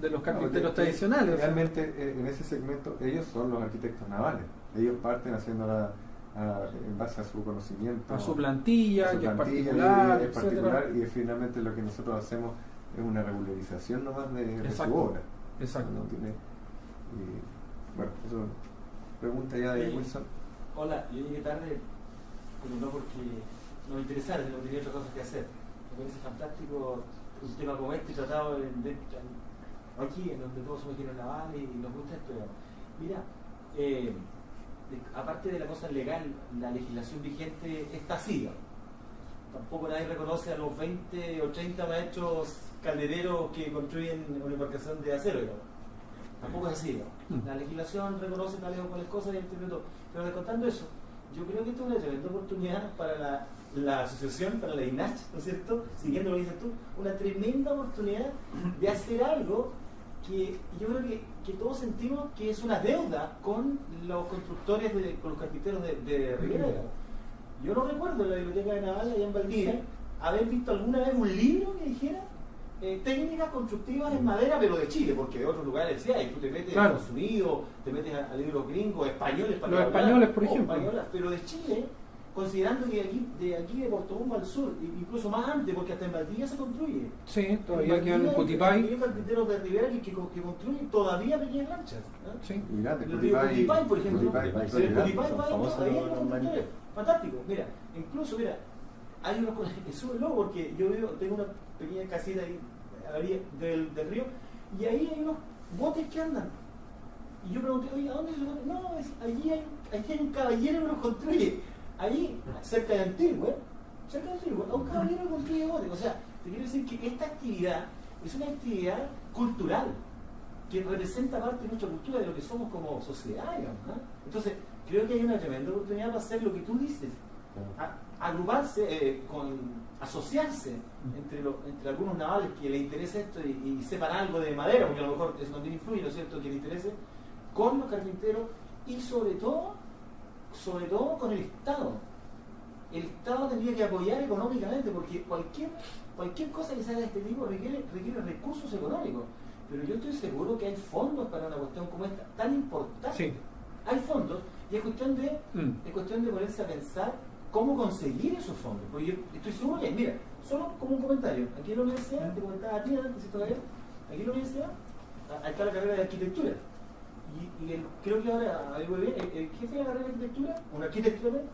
los carpinteros tradicionales. Realmente en ese segmento ellos son los arquitectos navales. Ellos parten haciéndola en base a su conocimiento, A su plantilla, a su que es plantilla, particular, y, etcétera. y finalmente lo que nosotros hacemos es una regularización nomás de su Exacto. obra. Exacto. No tiene, bueno, eso pregunta ya de Oye, Wilson. Hola, yo llegué tarde, pero no porque no me interesara, sino que tenía otras cosas que hacer. Me parece fantástico un tema como este tratado aquí, en donde todos somos ingenieros navales y nos gusta esto. Mira, aparte de la cosa legal, la legislación vigente está así. Tampoco nadie reconoce a los 20 o 30 maestros caldereros que construyen una embarcación de acero. Tampoco es así. La legislación reconoce tales o cuales cosas y interpretó. Pero contando eso, yo creo que esto es una tremenda oportunidad para la asociación, para la INACH, ¿no es cierto? Siguiendo lo que dices tú, una tremenda oportunidad de hacer algo que yo creo que todos sentimos que es una deuda con los constructores, con los carpinteros de Rivera. Yo no recuerdo en la biblioteca de Naval, allá en Valdivia, haber visto alguna vez un libro que dijera técnicas constructivas en madera, pero de Chile, porque de otros lugares sí hay. Tú te metes Claro. a Estados Unidos, te metes a libros gringos, españoles, para Los hablar, españoles, por o ejemplo. españolas, pero de Chile, considerando que de aquí de Puerto Montt al sur, incluso más antes, porque hasta en Valdivia se construye. Sí, todavía quedan en Cotipay. Hay carpinteros de Rivera que construyen todavía pequeñas lanchas. ¿no? Sí. Y grande, El río Cotipay, por ejemplo. Cotipay, Sí, el Cotipay son va famosos todavía los los constructores. marinos. Fantástico. Mira, incluso, hay unos cosas que suben luego porque yo tengo una pequeña casita ahí a la orilla del río y ahí hay unos botes que andan. Y yo pregunté, oye, ¿a dónde es el bote? No, allí hay un caballero que los construye. Ahí, cerca de Antigua, a un caballero que construye botes. O sea, te quiero decir que esta actividad es una actividad cultural que representa parte de nuestra cultura, de lo que somos como sociedad, digamos, ¿no? Entonces, creo que hay una tremenda oportunidad para hacer lo que tú dices, agruparse, asociarse entre algunos navales que les interese esto y sepan algo de madera, porque a lo mejor eso también influye, ¿no es cierto?, que les interese, con los carpinteros y sobre todo con el Estado. El Estado tendría que apoyar económicamente, porque cualquier cosa que se haga de este tipo requiere recursos económicos. Pero yo estoy seguro que hay fondos para una cuestión como esta, tan importante. Sí. Hay fondos y es cuestión de ponerse a pensar cómo conseguir esos fondos. Porque yo estoy seguro que, mira, solo como un comentario, aquí en la universidad, te comentaba a ti antes, ¿cierto, Gabriel? Aquí en la universidad está la carrera de arquitectura. Y creo que ahora, el jefe de la carrera de arquitectura, un arquitecto también,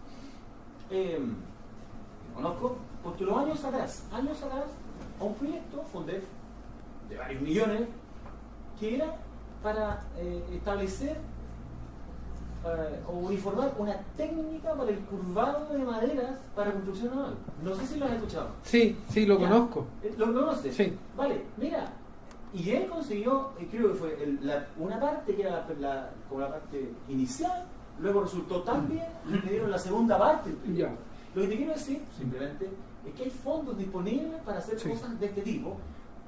conozco, porque los años atrás, a un proyecto, Fondef, de varios millones, que era para establecer o uniformar una técnica para el curvado de maderas para construcción naval. No sé si lo has escuchado. Sí, lo Ya. conozco. ¿Lo conoces? Sí. Vale, mira. Y él consiguió, creo que fue una parte que era como la parte inicial, luego resultó tan bien y le dieron la segunda parte. Ya. Lo que te quiero decir, simplemente, es que hay fondos disponibles para hacer Sí. cosas de este tipo,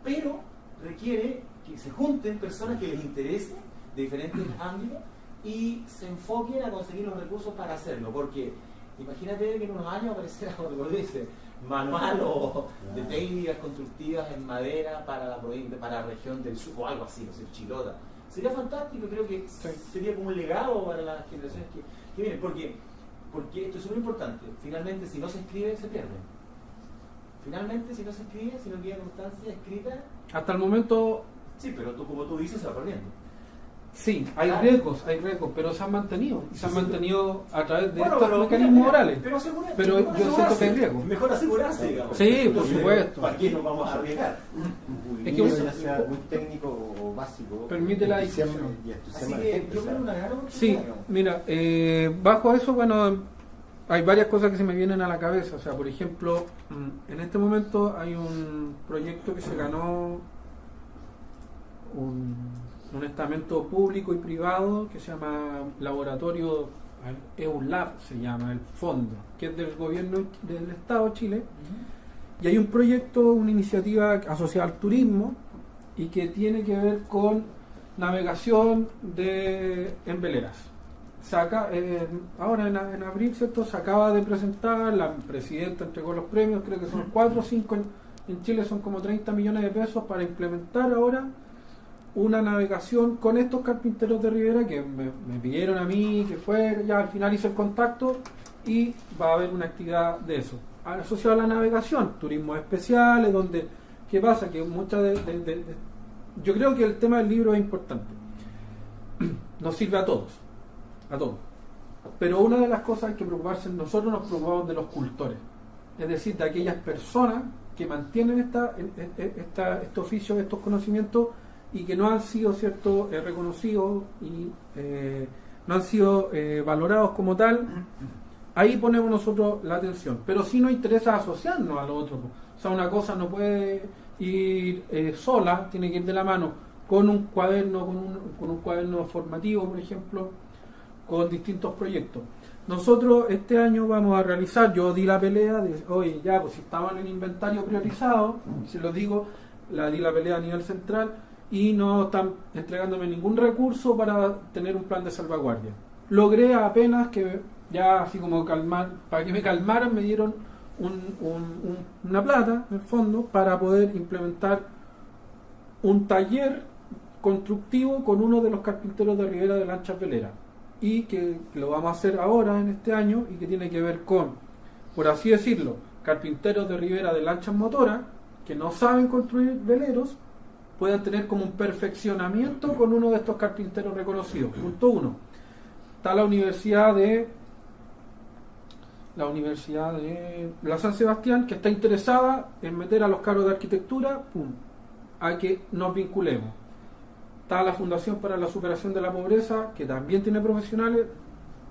pero requiere que se junten personas que les interese de diferentes ámbitos y se enfoquen a conseguir los recursos para hacerlo, porque imagínate que en unos años apareciera, como dice, manual o de técnicas constructivas en madera para la región del sur o algo así, no sé, Chilota. Sería fantástico, creo que sería como un legado para las generaciones que vienen, porque esto es muy importante. Finalmente, si no se escribe, se pierde. Finalmente, si no se escribe, si no queda constancia escrita. Hasta el momento. Sí, pero tú, como tú dices, se va perdiendo. Sí, hay riesgos, pero se han mantenido. Se han mantenido a través de estos mecanismos mira, morales. Pero yo siento que hay riesgos. Mejor asegurarse, digamos. Sí, por supuesto. ¿Para qué nos vamos a arriesgar? Es que ya sea muy técnico o básico. Permite la discusión. Así que yo creo una gran oportunidad. Sí, mira, bajo eso, bueno, hay varias cosas que se me vienen a la cabeza. O sea, por ejemplo, en este momento hay un proyecto que se ganó un estamento público y privado que se llama Laboratorio EULAB, se llama el fondo, que es del gobierno del Estado de Chile. Y hay un proyecto, una iniciativa asociada al turismo y que tiene que ver con navegación en veleras. Ahora en abril, ¿cierto? Se acaba de presentar, la presidenta entregó los premios, creo que son 4 o 5 en Chile, son como 30 millones de pesos para implementar ahora una navegación con estos carpinteros de Rivera que me pidieron a mí que fuera, ya al final hice el contacto y va a haber una actividad de eso asociada a la navegación, turismos especiales, donde, ¿qué pasa? Que muchas yo creo que el tema del libro es importante, nos sirve a todos, pero una de las cosas hay que preocuparse, nosotros nos preocupamos de los cultores, es decir, de aquellas personas que mantienen este oficio, estos conocimientos y que no han sido reconocidos y no han sido valorados como tal. Ahí ponemos nosotros la atención, pero sí nos interesa asociarnos a lo otro. O sea, una cosa no puede ir sola, tiene que ir de la mano con un cuaderno, con un cuaderno formativo, por ejemplo, con distintos proyectos. Nosotros este año vamos a realizar, yo di la pelea de, oye, ya, pues si estaban en inventario priorizado, si lo digo, di la pelea a nivel central y no están entregándome ningún recurso para tener un plan de salvaguardia. Logré apenas que ya así como para que me calmaran, me dieron una plata, en el fondo, para poder implementar un taller constructivo con uno de los carpinteros de Rivera de lanchas veleras, y que lo vamos a hacer ahora en este año y que tiene que ver con, por así decirlo, carpinteros de Rivera de lanchas motoras que no saben construir veleros puedan tener como un perfeccionamiento con uno de estos carpinteros reconocidos. Punto 1. Está la Universidad de la San Sebastián, que está interesada en meter a los carros de arquitectura, a que nos vinculemos. Está la Fundación para la Superación de la Pobreza, que también tiene profesionales,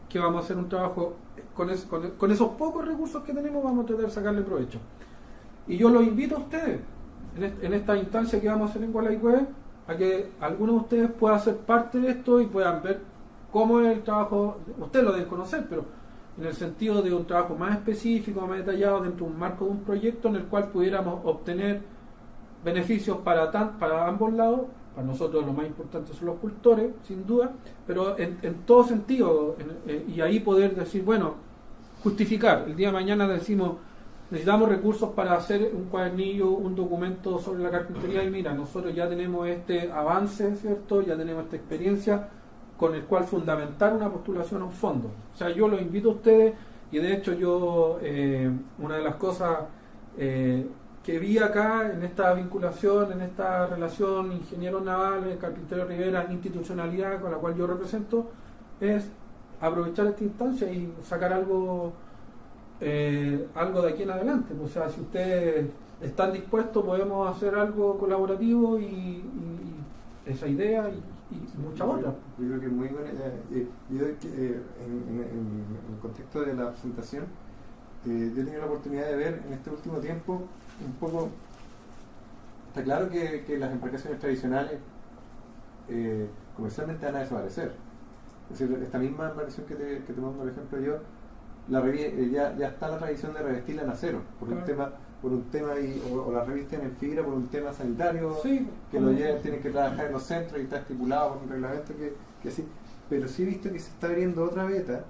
que vamos a hacer un trabajo con esos pocos recursos que tenemos, vamos a tratar de sacarle provecho. Y yo los invito a ustedes, en esta instancia que vamos a hacer en Gualeguay, a que algunos de ustedes puedan ser parte de esto y puedan ver cómo es el trabajo. Ustedes lo deben conocer, pero en el sentido de un trabajo más específico, más detallado, dentro de un marco de un proyecto en el cual pudiéramos obtener beneficios para ambos lados. Para nosotros lo más importante son los cultores, sin duda, pero en todo sentido, y ahí poder decir, bueno, justificar. El día de mañana decimos, necesitamos recursos para hacer un cuadernillo, un documento sobre la carpintería, y mira, nosotros ya tenemos este avance, ¿cierto? Ya tenemos esta experiencia con el cual fundamentar una postulación a un fondo. O sea, yo los invito a ustedes, y de hecho yo, una de las cosas que vi acá en esta vinculación, en esta relación ingenieros navales, carpintero Rivera, institucionalidad con la cual yo represento, es aprovechar esta instancia y sacar algo de aquí en adelante. O sea, si ustedes están dispuestos, podemos hacer algo colaborativo y esa idea y muchas otras. Yo creo que es muy buena. En el contexto de la presentación, yo he tenido la oportunidad de ver en este último tiempo un poco. Está claro que las embarcaciones tradicionales comercialmente van a desaparecer. Es decir, esta misma embarcación que te mando el ejemplo yo, ya está la tradición de revestirla en acero por un tema o la revisten en fibra por un tema sanitario, sí, que lo llevan, tienen que trabajar en los centros y está estipulado por un reglamento que sí. Pero sí he visto que se está abriendo otra beta,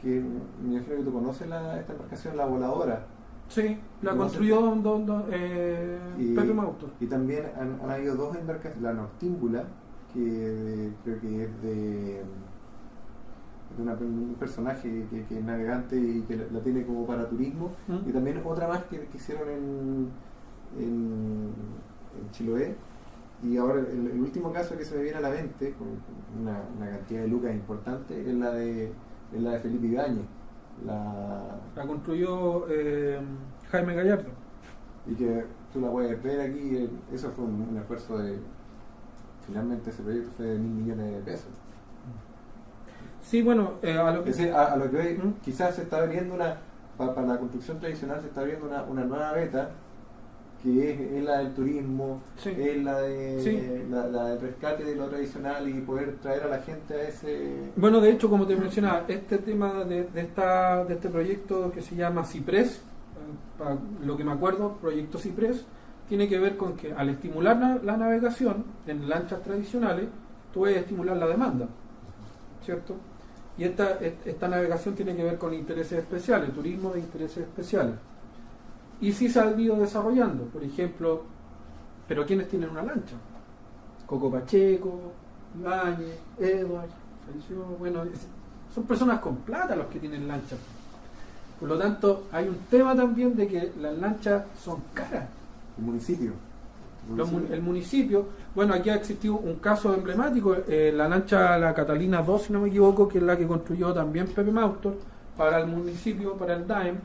que me imagino que tú conoces esta embarcación, la voladora, Sí, la No construyó Y- Pepe Mautor. Y también han habido dos embarcaciones, la Nortímbula, que creo que es de un personaje que es navegante y que la tiene como para turismo, y también otra más que hicieron en Chiloé. Y ahora el último caso que se me viene a la mente, con una cantidad de lucas importante, es la de Felipe Ibáñez. La construyó Jaime Gallardo. Y que tú la puedes ver aquí, eso fue un esfuerzo finalmente ese proyecto fue de 1.000 millones de pesos. Sí, bueno, a lo que... A lo que hoy quizás se está abriendo para la construcción tradicional se está abriendo una nueva beta, que es la del turismo, Sí. es la de Sí. la del rescate de lo tradicional y poder traer a la gente a ese... Bueno, de hecho, como te mencionaba, este tema de este proyecto que se llama Ciprés, para lo que me acuerdo, proyecto Ciprés, tiene que ver con que al estimular la navegación en lanchas tradicionales, tú puedes estimular la demanda, ¿cierto? Y esta navegación tiene que ver con intereses especiales, turismo de intereses especiales. Y sí se ha ido desarrollando, por ejemplo, pero ¿quiénes tienen una lancha? Coco Pacheco, Ibáñez, Edward, falleció, bueno, son personas con plata los que tienen lanchas. Por lo tanto, hay un tema también de que las lanchas son caras. El municipio. El municipio, bueno, aquí ha existido un caso emblemático, la lancha La Catalina 2, si no me equivoco, que es la que construyó también Pepe Mautor para el municipio, para el DAEM.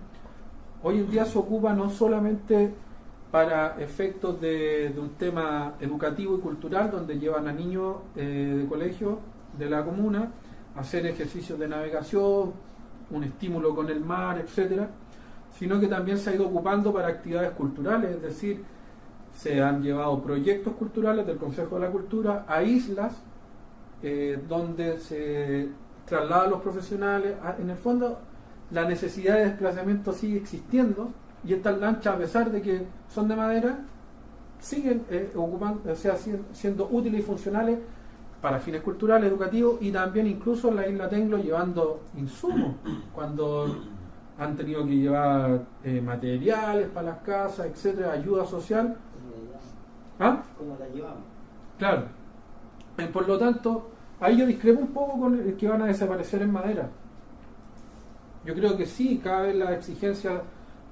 Hoy en día se ocupa no solamente para efectos de un tema educativo y cultural, donde llevan a niños de colegio de la comuna a hacer ejercicios de navegación, un estímulo con el mar, etcétera, sino que también se ha ido ocupando para actividades culturales, es decir, se han llevado proyectos culturales del Consejo de la Cultura a islas donde se trasladan los profesionales. En el fondo, la necesidad de desplazamiento sigue existiendo y estas lanchas, a pesar de que son de madera, siguen ocupando, o sea, siendo útiles y funcionales para fines culturales, educativos, y también incluso en la isla Tenglo llevando insumos cuando han tenido que llevar materiales para las casas, etcétera, ayuda social. ¿Ah? ¿Cómo la llevamos? Claro. Por lo tanto, ahí yo discrepo un poco con el que van a desaparecer en madera. Yo creo que sí, cada vez las exigencias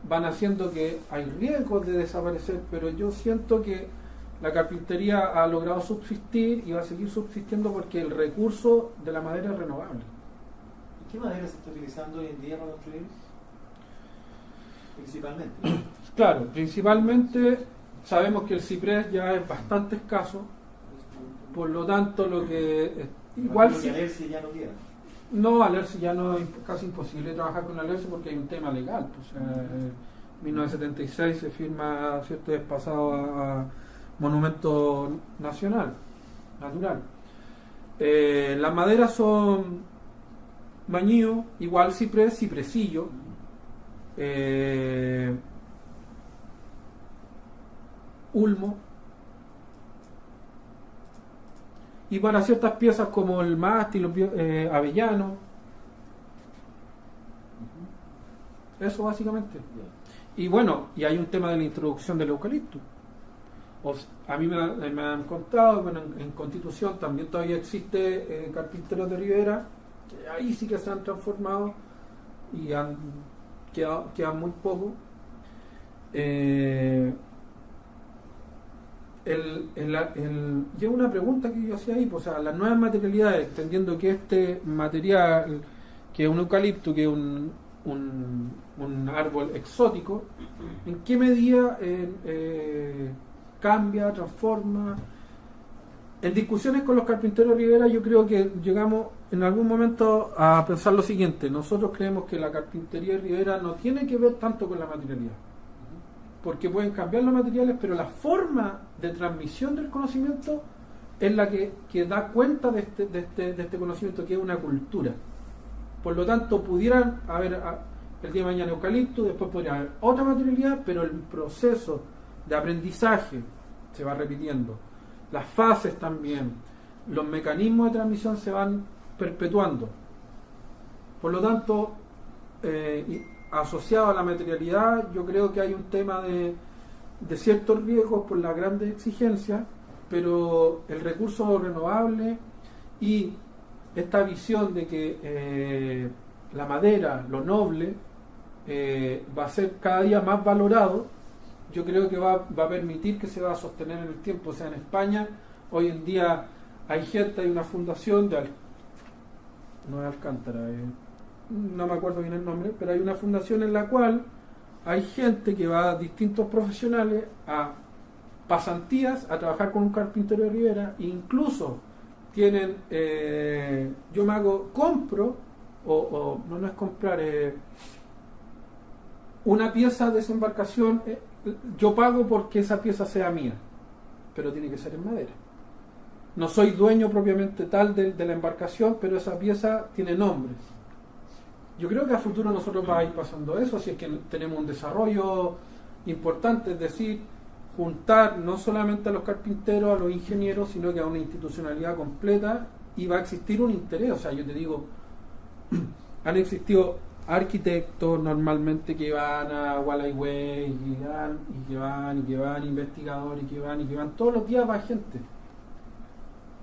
van haciendo que hay riesgos de desaparecer, pero yo siento que la carpintería ha logrado subsistir y va a seguir subsistiendo porque el recurso de la madera es renovable. ¿Y qué madera se está utilizando hoy en día para construir? Principalmente. Claro, principalmente sabemos que el ciprés ya es bastante escaso, por lo tanto lo que igual si Alerce ya no queda. no, Alerce ya no es casi imposible trabajar con Alerce porque hay un tema legal. O sea, en 1976 se firma cierto despasado a monumento nacional, natural. Las maderas son mañío, igual ciprés, cipresillo, ulmo, y para ciertas piezas como el mástil, avellano. Eso básicamente. Y bueno, y hay un tema de la introducción del eucalipto. A mí me han contado, bueno, en Constitución también todavía existe carpinteros de Rivera, que ahí sí que se han transformado y quedan muy poco. Y una pregunta que yo hacía ahí, pues, o sea, las nuevas materialidades, entendiendo que este material, que es un eucalipto, que es un árbol exótico, ¿en qué medida cambia, transforma? En discusiones con los carpinteros de Rivera yo creo que llegamos en algún momento a pensar lo siguiente: nosotros creemos que la carpintería de Rivera no tiene que ver tanto con la materialidad, porque pueden cambiar los materiales, pero la forma de transmisión del conocimiento es la que da cuenta de este conocimiento, que es una cultura. Por lo tanto, pudieran haber el día de mañana eucalipto, después podría haber otra materialidad, pero el proceso de aprendizaje se va repitiendo. Las fases también, los mecanismos de transmisión se van perpetuando. Por lo tanto, asociado a la materialidad, yo creo que hay un tema de ciertos riesgos por las grandes exigencias, pero el recurso renovable y esta visión de que la madera, lo noble, va a ser cada día más valorado, yo creo que va a permitir que se va a sostener en el tiempo. O sea, en España hoy en día hay una fundación no es Alcántara, no me acuerdo bien el nombre, pero hay una fundación en la cual hay gente que va, distintos profesionales, a pasantías a trabajar con un carpintero de ribera, e incluso tienen, compro, no es comprar, una pieza de esa embarcación, yo pago porque esa pieza sea mía, pero tiene que ser en madera. No soy dueño propiamente tal de la embarcación, pero esa pieza tiene nombres. Yo creo que a futuro nosotros va a ir pasando eso, si es que tenemos un desarrollo importante, es decir, juntar no solamente a los carpinteros, a los ingenieros, sino que a una institucionalidad completa, y va a existir un interés. O sea, yo te digo, han existido arquitectos normalmente que van a Gualeguay y que van, investigadores que van, todos los días va gente.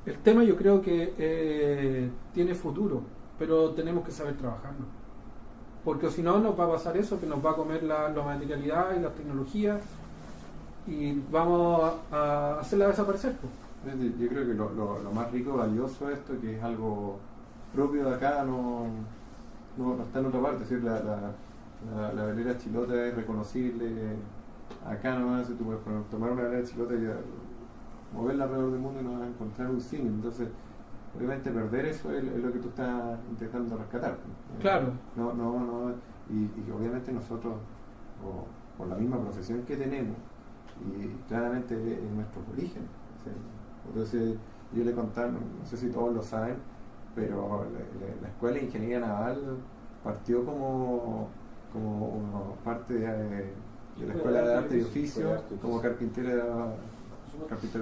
El tema yo creo que tiene futuro, pero tenemos que saber trabajarlo, porque si no nos va a pasar eso, que nos va a comer la materialidad y las tecnologías y vamos a hacerla desaparecer, pues. Yo creo que lo más rico, valioso de esto, que es algo propio de acá, no está en otra parte. Es decir, la velera chilota es reconocible acá nomás. Si tú puedes tomar una velera chilota y moverla alrededor del mundo y no vas a encontrar un símil. Entonces, obviamente perder eso es lo que tú estás intentando rescatar. Claro. Y obviamente nosotros, por la misma profesión que tenemos, y claramente en nuestros orígenes. ¿Sí? Entonces, yo le contaba, no sé si todos lo saben, pero la Escuela de Ingeniería Naval partió como parte de la Escuela de Arte y Oficio, como carpintero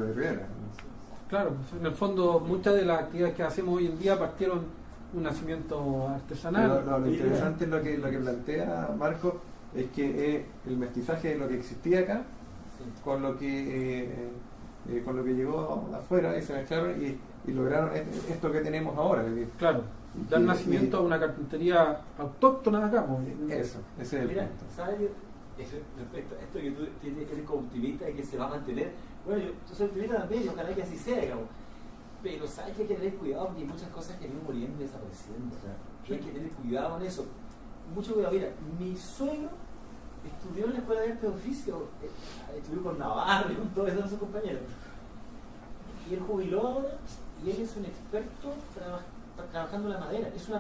de ribera. Claro, pues en el fondo muchas de las actividades que hacemos hoy en día partieron un nacimiento artesanal. Lo interesante es lo que plantea Marco, es que el mestizaje de lo que existía acá con lo que llegó afuera, y se mezclaron y lograron esto que tenemos ahora. Claro, dar nacimiento a una carpintería autóctona de acá. Eso, ese es el Mira, punto. ¿sabes? Respecto a esto que tú eres como optimista y que se va a mantener, bueno, yo soy optimista también y ojalá que así sea, digamos. Pero sabes que hay que tener cuidado porque hay muchas cosas que han ido muriendo y desapareciendo. Hay que tener cuidado con eso. Mucho cuidado. Mira, mi suegro estudió en la Escuela de Arte de Oficio, estudió con Navarro y con todos esos compañeros. Y él jubiló ahora y él es un experto trabajando la madera, es un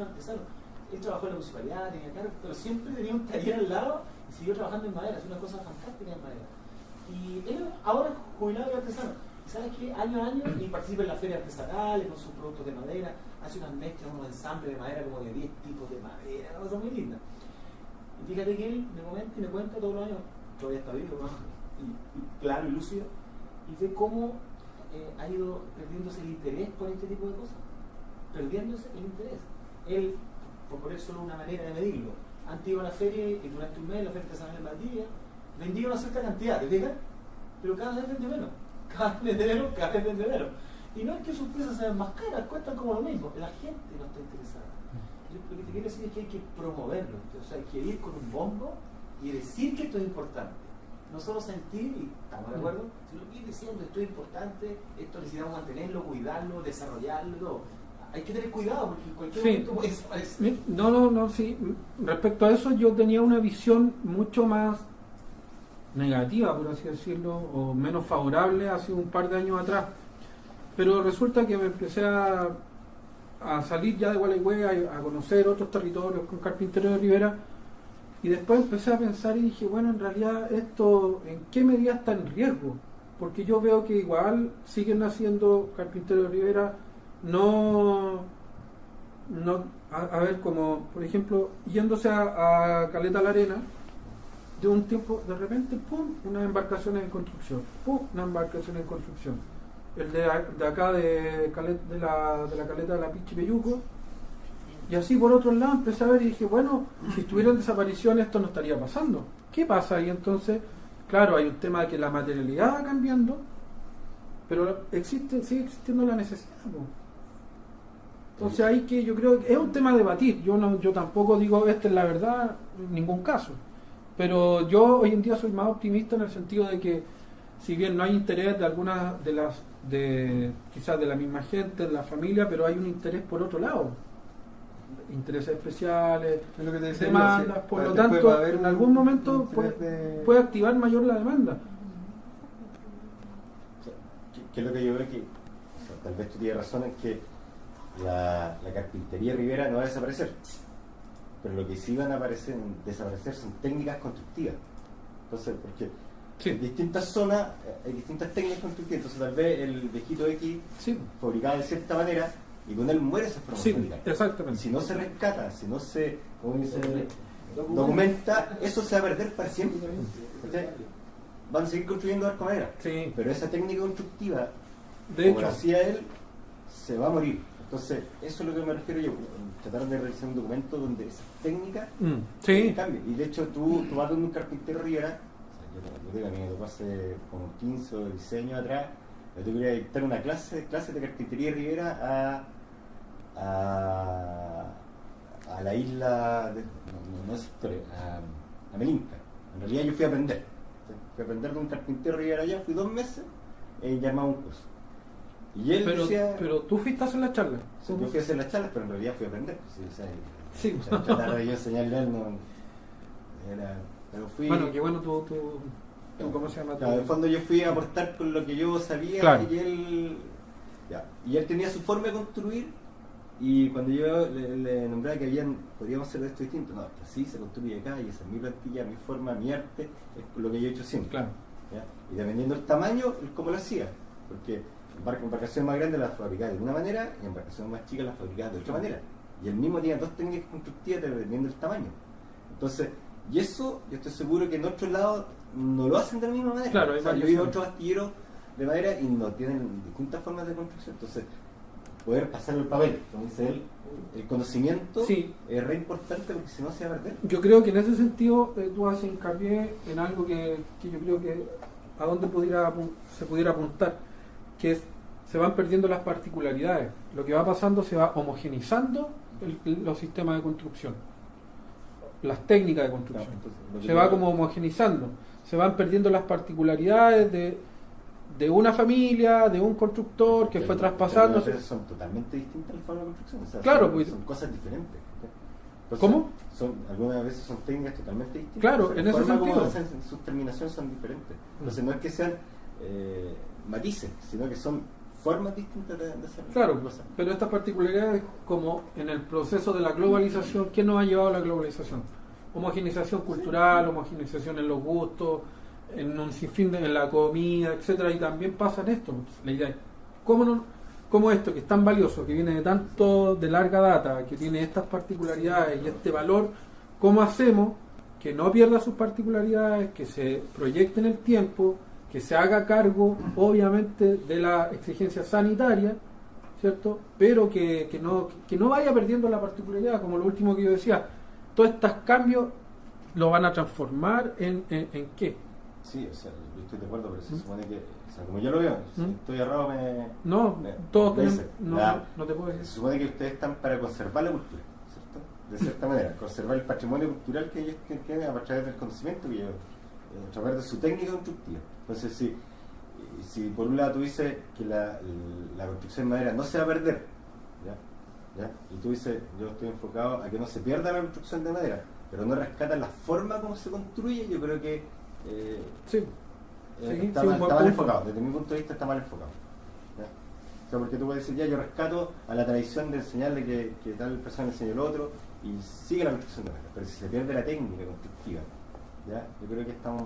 artesano. Él trabajó en la municipalidad, tenía cargo, pero siempre tenía un taller al lado y siguió trabajando en madera, es una cosa fantástica en madera. Y él ahora es jubilado y artesano. Y sabes que año a año y participa en las ferias artesanales con sus productos de madera, hace unas mezclas, unos ensambles de madera como de 10 tipos de madera, una cosa muy linda. Y fíjate que él de momento me cuenta todos los años, todavía está vivo, ¿no? y claro y lúcido, y ve cómo ha ido perdiéndose el interés por este tipo de cosas, perdiéndose el interés. Él, por poner solo una manera de medirlo, antes iba a la feria y durante un mes la feria artesanal en Valdivia vendía una cierta cantidad, ¿te fijas? Pero cada vez vende menos, cada vez vende menos. Y no es que sus piezas sean más caras, cuestan como lo mismo, la gente no está interesada. Yo lo que te quiero decir es que hay que promoverlo, o sea, hay que ir con un bombo y decir que esto es importante. No solo sentir, y estamos de acuerdo, sino ir diciendo esto es importante, esto necesitamos mantenerlo, cuidarlo, desarrollarlo, todo. Hay que tener cuidado porque en cualquier momento puede desaparecer. Sí. Respecto a eso yo tenía una visión mucho más negativa, por así decirlo, o menos favorable hace un par de años atrás. Pero resulta que me empecé a salir ya de Gualeguay, a conocer otros territorios con carpinteros de ribera, y después empecé a pensar y dije, bueno, en realidad esto, ¿en qué medida está en riesgo? Porque yo veo que igual siguen haciendo carpinteros de ribera, a ver, como por ejemplo, yéndose a Caleta la Arena, de un tiempo, de repente, ¡pum!, unas embarcaciones en construcción, ¡pum!, una embarcación en construcción. El de acá de la caleta de la Pichipeyuco, Y así por otro lado empecé a ver y dije, bueno, si estuviera en desaparición esto no estaría pasando. ¿Qué pasa? Y entonces, claro, hay un tema de que la materialidad va cambiando, pero sigue existiendo la necesidad, po. Entonces hay que, yo creo que es un tema a debatir. Yo tampoco digo esta es la verdad en ningún caso. Pero yo hoy en día soy más optimista en el sentido de que si bien no hay interés de algunas quizás de la misma gente, de la familia, pero hay un interés por otro lado. Intereses especiales, Es lo que te decía yo, demandas, sí. por lo Después va a tanto haber en un algún momento interés de- puede activar mayor la demanda. O sea, que es lo que yo veo que, o sea, tal vez tú tienes razón en que la carpintería Rivera no va a desaparecer, pero lo que sí van a desaparecer son técnicas constructivas. Entonces, porque Sí. en distintas zonas hay distintas técnicas constructivas, entonces tal vez el viejito X Sí, fabricaba de cierta manera y con él muere esa forma de sí, fabricar. Y exactamente. si no se rescata, si no se, como dice, documenta, eso se va a perder para siempre. ¿Cachai? Van a seguir construyendo de madera, Sí. pero esa técnica constructiva, De como hecho, lo hacía él, se va a morir. Entonces, eso es lo que me refiero yo, tratar de realizar un documento donde esa técnica sí, cambie. Y de hecho, tú vas donde un carpintero Rivera, o sea, yo digo, a mí me tocó hace como 15 o 16 años atrás, yo tuve que dictar una clase de carpintería Rivera a la isla, no es historia, a Melinca. En realidad yo fui a aprender. Fui a aprender de un carpintero Rivera allá, fui 2 meses y llamaba un curso. Y él decía, pero tú fuiste a hacer la charla. sí, yo fui a hacer las charlas, pero en realidad fui a aprender. Pues, sí, o sea, Sí. o sea, tratar de yo enseñarle a él, no, pero fui... Bueno, qué bueno tú ¿cómo se llama? Claro, en el fondo yo fui a aportar con lo que yo sabía. Claro. Y él tenía su forma de construir, y cuando yo le nombraba que podríamos hacer esto distinto, no, es que así se construye acá y esa es mi plantilla, mi forma, mi arte, es lo que yo he hecho siempre. Claro. ¿Ya? Y dependiendo del tamaño, él cómo lo hacía, porque embarcaciones más grandes las fabricaba de una manera y embarcaciones más chicas las fabricaba de otra manera. Y él mismo tenía 2 técnicas constructivas dependiendo del tamaño. Entonces, y eso yo estoy seguro que en otros lados no lo hacen de la misma manera. Claro, o sea, hay yo he ido a varios. otros astilleros de madera y no tienen distintas formas de construcción. Entonces, poder pasarlo al papel, como dice él, el conocimiento Sí. es re importante porque si no se va a perder. Yo creo que en ese sentido tú haces hincapié en algo que yo creo que a dónde se pudiera apuntar, que es se van perdiendo las particularidades. Lo que va pasando se va homogenizando los sistemas de construcción, las técnicas de construcción. Claro, entonces, lo que Se yo- va como homogenizando, se van perdiendo las particularidades de una familia, de un constructor que fue Pero traspasando. las son totalmente distintas las formas de construcción. O sea, Claro, son, pues. son cosas diferentes. Entonces, ¿Cómo? Algunas veces son técnicas totalmente distintas. Claro, O sea, en la ese forma como sentido. hacen sus terminaciones son diferentes. Entonces no es que sean matices, sino que son formas distintas de hacer Claro, cosas. pero estas particularidades, como en el proceso de la globalización, ¿qué nos ha llevado a la globalización? Homogenización cultural, homogenización en los gustos, en un sinfín en la comida, etcétera, y también pasa en esto. La idea es, ¿cómo esto que es tan valioso, que viene de larga data, que tiene estas particularidades y este valor, cómo hacemos que no pierda sus particularidades, que se proyecte en el tiempo, que se haga cargo, obviamente, de la exigencia sanitaria, ¿cierto? Pero que no vaya perdiendo la particularidad, como lo último que yo decía. Todos estos cambios lo van a transformar en ¿qué? Sí, o sea, yo estoy de acuerdo, pero se supone que, o sea, como yo lo veo, si estoy errado No, me- todos me tenemos, dice, no te puedo se decir. supone que ustedes están para conservar la cultura, ¿cierto? De cierta manera, conservar el patrimonio cultural que ellos tienen a través del conocimiento que ellos, a través de su técnica constructiva. Entonces, si por un lado tú dices que la construcción de madera no se va a perder, ¿ya? Y tú dices, yo estoy enfocado a que no se pierda la construcción de madera, pero no rescatan la forma como se construye, yo creo que Sí, está sí, un buen mal punto. enfocado. Desde mi punto de vista está mal enfocado. ¿Ya? O sea, porque tú puedes decir, ya, yo rescato a la tradición de enseñarle que tal persona enseñó el otro y sigue la construcción de madera, pero si se pierde la técnica constructiva, ¿ya? Yo creo que estamos,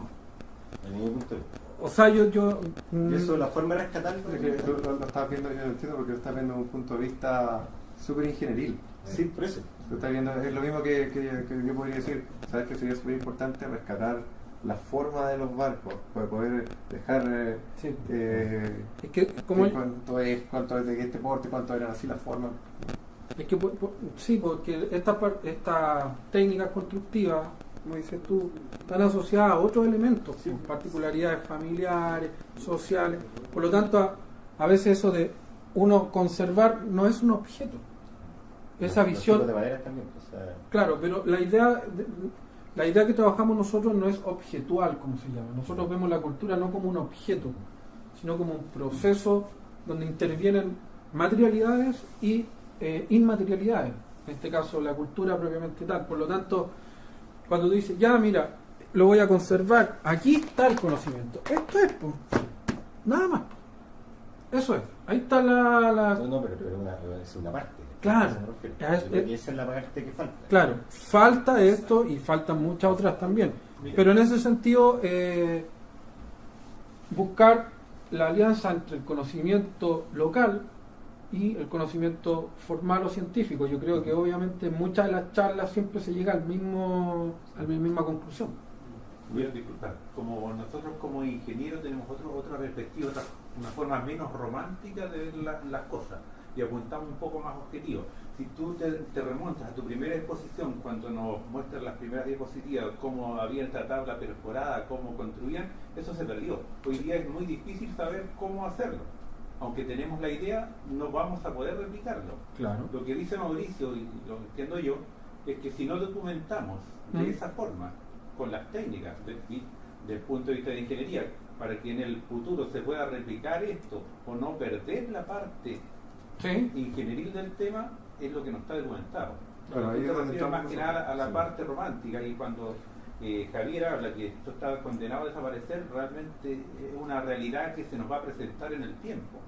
desde mi punto de vista. O sea, yo Y eso, la forma de rescatarlo. Porque lo estás viendo, yo lo entiendo, porque lo estás viendo desde un punto de vista súper ingenieril. Sí, por eso. Lo estás viendo, es lo mismo que yo podría decir, sabes que sería súper importante rescatar la forma de los barcos, para poder dejar sí. Es que como cuánto es de este porte, cuánto eran así las formas. Es que sí, porque estas técnicas constructivas, como dices tú, están asociadas a otros elementos, Sí. particularidades familiares, sociales. Por lo tanto, a veces eso de uno conservar no es un objeto. Esa Los visión, tipos de maderas también, o sea, claro, pero la idea que trabajamos nosotros no es objetual, como se llama. Nosotros vemos la cultura no como un objeto, sino como un proceso donde intervienen materialidades y inmaterialidades. En este caso, la cultura propiamente tal. Por lo tanto, cuando tú dices, ya, mira, lo voy a conservar, aquí está el conocimiento. Esto es, po. Nada más. Eso es. Ahí está la no, pero es una parte. Claro. A eso me refiero. Es- Yo creo que esa es la parte que falta. Claro, falta esto y faltan muchas otras también. Pero en ese sentido, buscar la alianza entre el conocimiento local y el conocimiento formal o científico. Yo creo que obviamente en muchas de las charlas siempre se llega a la misma conclusión. Voy a disculpar, como nosotros como ingenieros tenemos otra perspectiva, una forma menos romántica de ver las cosas y apuntamos un poco más objetivo. Si tú te remontas a tu primera exposición, cuando nos muestras las primeras diapositivas, cómo había esta tabla perforada, cómo construían, eso se perdió. Hoy día es muy difícil saber cómo hacerlo. Aunque tenemos la idea, no vamos a poder replicarlo. Claro. Lo que dice Mauricio, y lo entiendo yo, es que si no documentamos de esa forma, con las técnicas del punto de vista de ingeniería, para que en el futuro se pueda replicar esto o no perder la parte Sí. ingenieril del tema, es lo que no está documentado. Claro, ahí Yo es me donde refiero más estamos que nada a la sí. parte romántica, y cuando Javier habla que esto está condenado a desaparecer, realmente es una realidad que se nos va a presentar en el tiempo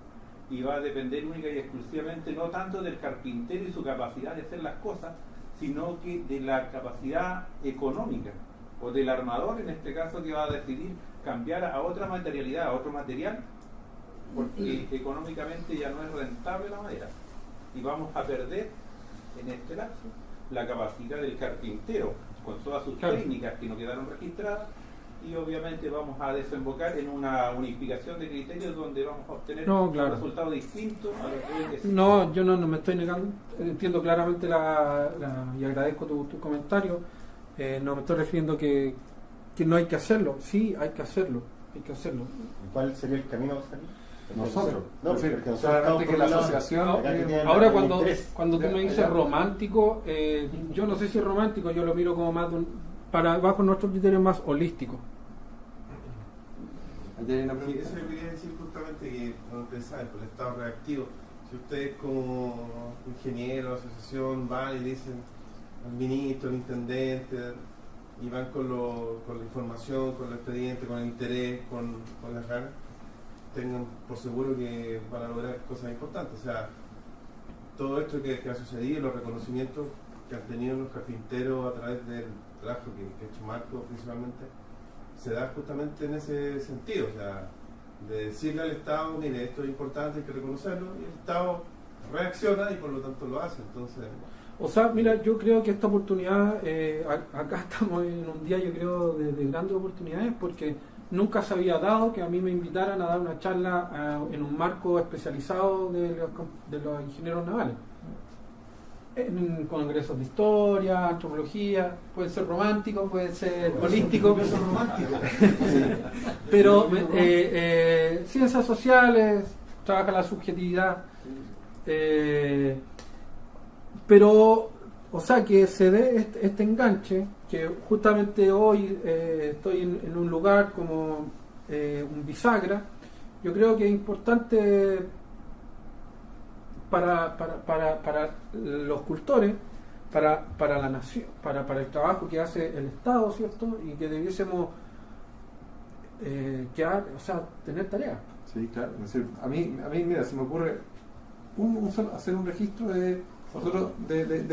y va a depender única y exclusivamente no tanto del carpintero y su capacidad de hacer las cosas, sino que de la capacidad económica o del armador, en este caso, que va a decidir cambiar a otra materialidad, a otro material, porque económicamente ya no es rentable la madera, y vamos a perder en este lapso la capacidad del carpintero con todas sus Claro. técnicas que no quedaron registradas, y obviamente vamos a desembocar en una unificación de criterios donde vamos a obtener No, claro. un resultado distinto a lo que es. No, yo no me estoy negando, entiendo claramente y agradezco tu comentario. No me estoy refiriendo que no hay que hacerlo. Sí, hay que hacerlo. ¿Cuál sería el camino a salir? Nosotros. No, Es decir, porque nosotros solamente estamos que por la un lado. asociación, Acá que tienen Ahora el cuando interés. tú me dices romántico, yo no sé si es romántico, yo lo miro como más bajo nuestro criterio más holístico. Sí, eso yo quería decir justamente, que no pensaban por el estado reactivo. Si ustedes como ingenieros, asociación, van y dicen al ministro, al intendente, y van con la información, con el expediente, con el interés, con las ganas, tengan por seguro que van a lograr cosas importantes. O sea, todo esto que ha sucedido, los reconocimientos que han tenido los carpinteros a través del trabajo que ha hecho Marco principalmente, se da justamente en ese sentido, o sea, de decirle al Estado, mire, esto es importante, hay que reconocerlo, y el Estado reacciona y por lo tanto lo hace. Entonces, O sea, mira, yo creo que esta oportunidad, acá estamos en un día, yo creo, de grandes oportunidades, porque nunca se había dado que a mí me invitaran a dar una charla en un marco especializado de los ingenieros navales. En congresos de historia, antropología, puede ser romántico, puede ser holístico, pero ciencias sociales, trabaja la subjetividad, pero, o sea, que se dé este enganche, que justamente hoy estoy en un lugar como un bisagra. Yo creo que es importante para los cultores, para la nación, para el trabajo que hace el Estado, ¿cierto? Y que debiésemos tener tarea. Sí, claro. Es decir, a mí, mira, se me ocurre hacer un registro de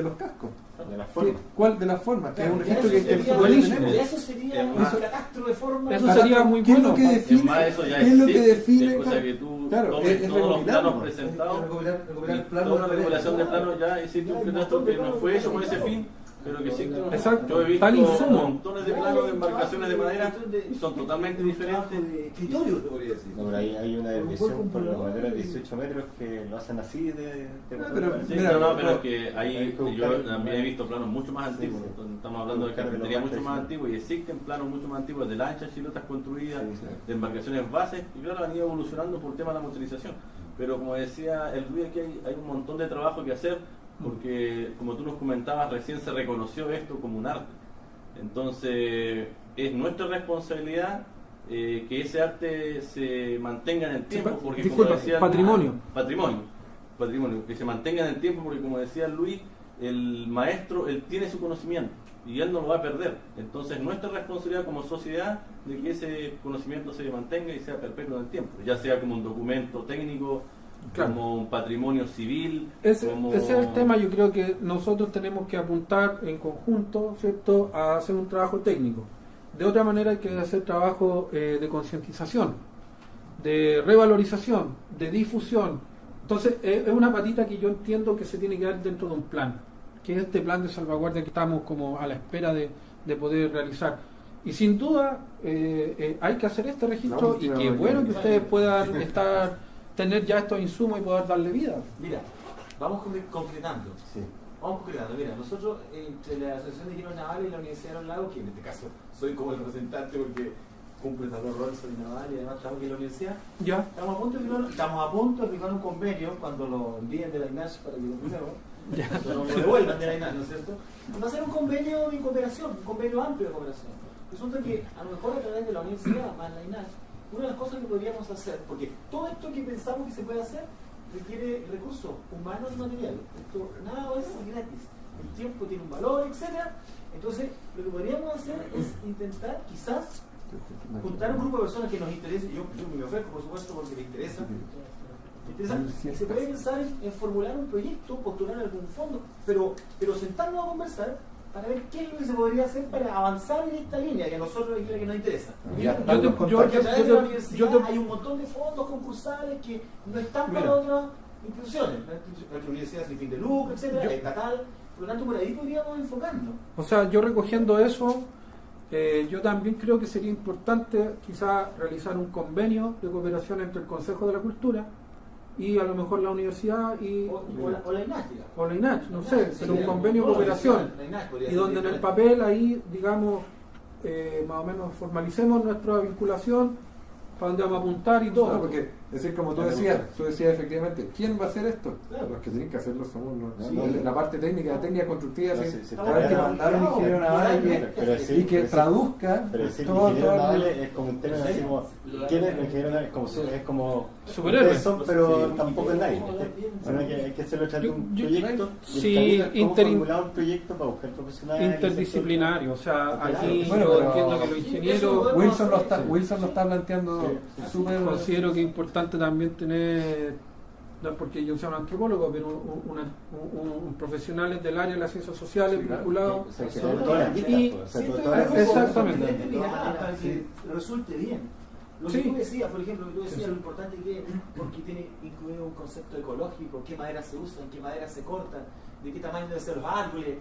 los cascos. De la forma. ¿Cuál de las formas? Que es un Ya registro eso que sería- buenísimo. ya eso sería un catastro de forma. Eso sería muy ¿Qué es bueno. lo que define? Es más, eso ya ¿Qué es lo que existe, define? cosa que tú Claro, tomes es todos los recopilarlo. planos presentados, recuperar el y plano toda una de recuperación de planos ya existe un catastro que no fue hecho con ese fin, pero que existen. Exacto. Yo he visto Tal insumo. montones de planos de embarcaciones de madera y son totalmente diferentes. De escritorio, te podría decir. No, pero hay una desviación por los mayores de 18 metros que lo hacen así pero- Sí, Mira, pero es que hay que yo buscar- también he visto planos mucho más antiguos. Sí, sí. Entonces, estamos hablando de Buscar carpintería lo más mucho más tradicional. antigua y existen planos mucho más antiguos de lanchas chilotas construidas, Sí, sí. de embarcaciones bases, y claro, han ido evolucionando por el tema de la motorización. Pero como decía el Luis, aquí hay un montón de trabajo que hacer, porque como tú nos comentabas, recién se reconoció esto como un arte. Entonces, es nuestra responsabilidad que ese arte se mantenga en el tiempo, porque Disculpa, como decía patrimonio. patrimonio, que se mantenga en el tiempo, porque como decía Luis, el maestro, él tiene su conocimiento y él no lo va a perder. Entonces, nuestra responsabilidad como sociedad de que ese conocimiento se mantenga y sea perpetuo en el tiempo, ya sea como un documento técnico, Claro. como un patrimonio civil, Ese como... es el tema. Yo creo que nosotros tenemos que apuntar en conjunto, ¿cierto?, a hacer un trabajo técnico. De otra manera hay que hacer trabajo de concientización, de revalorización, de difusión. Entonces es una patita que yo entiendo que se tiene que dar dentro de un plan, que es este plan de salvaguardia que estamos como a la espera de poder realizar. Y sin duda hay que hacer este registro, y qué bueno que ustedes puedan tener ya estos insumos y poder darle vida. Mira, vamos concretando. Sí. Vamos concretando. Mira, nosotros entre la Asociación de Ingenieros Navales y la Universidad de los Lagos, que en este caso soy como el representante porque cumplo ese rol, soy naval y además trabajo aquí en la universidad, Ya. estamos a punto de firmar un convenio cuando lo envíen de la INACH para que lo firmemos, cuando lo devuelvan de la INACH, ¿no es cierto? Va a ser un convenio de cooperación, un convenio amplio de cooperación. Resulta que a lo mejor a través de la universidad más la INACH, una de las cosas que podríamos hacer, porque todo esto que pensamos que se puede hacer requiere recursos humanos y materiales. Esto nada es gratis. El tiempo tiene un valor, etcétera. Entonces, lo que podríamos hacer es intentar, quizás, juntar un grupo de personas que nos interese. Yo me ofrezco, por supuesto, porque me interesa. Y se puede pensar en formular un proyecto, postular algún fondo, pero sentarnos a conversar para ver qué es lo que se podría hacer para avanzar en esta línea que a nosotros es la que nos interesa. Porque a través de la universidad hay un montón de fondos concursales que no están para otras instituciones. Nuestra universidad sin fin de lucro, etcétera, estatal. Por lo tanto, por ahí podríamos enfocarnos. O sea, yo recogiendo eso, yo también creo que sería importante quizás realizar un convenio de cooperación entre el Consejo de la Cultura y a lo mejor la universidad y O la INACH, digamos. o la INACH, no sé, Sí, pero un sí, convenio de o la cooperación, la INACH podría y ser donde en el directamente. papel ahí, digamos, más o menos formalicemos nuestra vinculación, para donde vamos a apuntar y todo. No, porque, es decir, como tú decías efectivamente, ¿quién va a hacer esto? Claro. Los que tienen que hacerlo somos Sí. la parte técnica, la técnica constructiva, No, sí. sí, Hay que mandar a un ingeniero naval y que traduzca Pero decir todo ingeniero naval el- es como un término así como ¿quién es el ingeniero naval? Es como Superhéroe. ustedes son, pero tampoco es nadie. Bueno, hay que hacerlo a través de un Yo- proyecto sí, y el camino es cómo interin- formular un proyecto para buscar profesionales interdisciplinario, o sea, aquí Bueno, yo pero- entiendo que los ingenieros, Wilson lo está planteando Sí. súper. considero que es importante también tener, no es porque yo sea un antropólogo, pero un profesionales del área de las ciencias sociales Sí, claro. vinculados. O sea, que todas las vistas, Y- pues, o sea, Siempre todas las hay vistas. Exactamente. diferentes miradas para que resulte bien. Lo que Sí. tú decías, por ejemplo, lo Sí. lo importante que es, porque tiene incluido un concepto ecológico, qué madera se usa, qué madera se corta, de qué tamaño deben ser los árboles,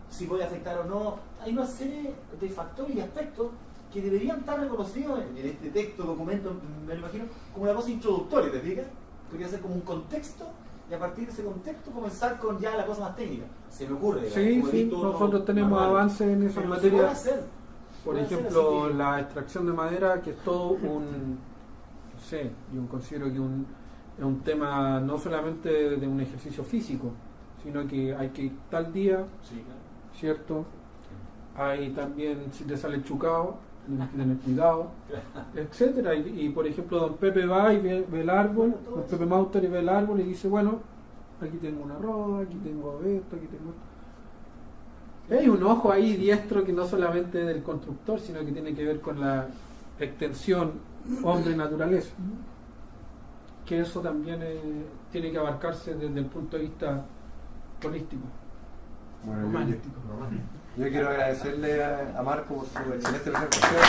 si puede afectar o no. Hay una serie de factores y aspectos que deberían estar reconocidos en este texto, documento, me lo imagino, como una cosa introductoria, ¿te fijas? Podría ser como un contexto y a partir de ese contexto comenzar con ya la cosa más técnica. Se me ocurre. Sí, como he sí, visto otros nosotros tenemos manuales. avances en esa Pero se puede materia. hacer. Por Puede ser, ejemplo, así que- la extracción de madera, que es todo no sé, yo considero que es un tema no solamente de un ejercicio físico, sino que hay que ir tal día, Sí, claro. ¿cierto? Hay también, si te sale chucado, tienes que tener cuidado, etcétera. Y por ejemplo, don Pepe va y ve el árbol, don Pepe Mauter y ve el árbol y dice, bueno, aquí tengo una roda, aquí tengo esto, aquí tengo esto. Hay un ojo ahí diestro que no solamente es del constructor, sino que tiene que ver con la extensión hombre-naturaleza. Que eso también tiene que abarcarse desde el punto de vista holístico, Bueno, romántico. yo quiero agradecerle a Marco por su excelente presentación.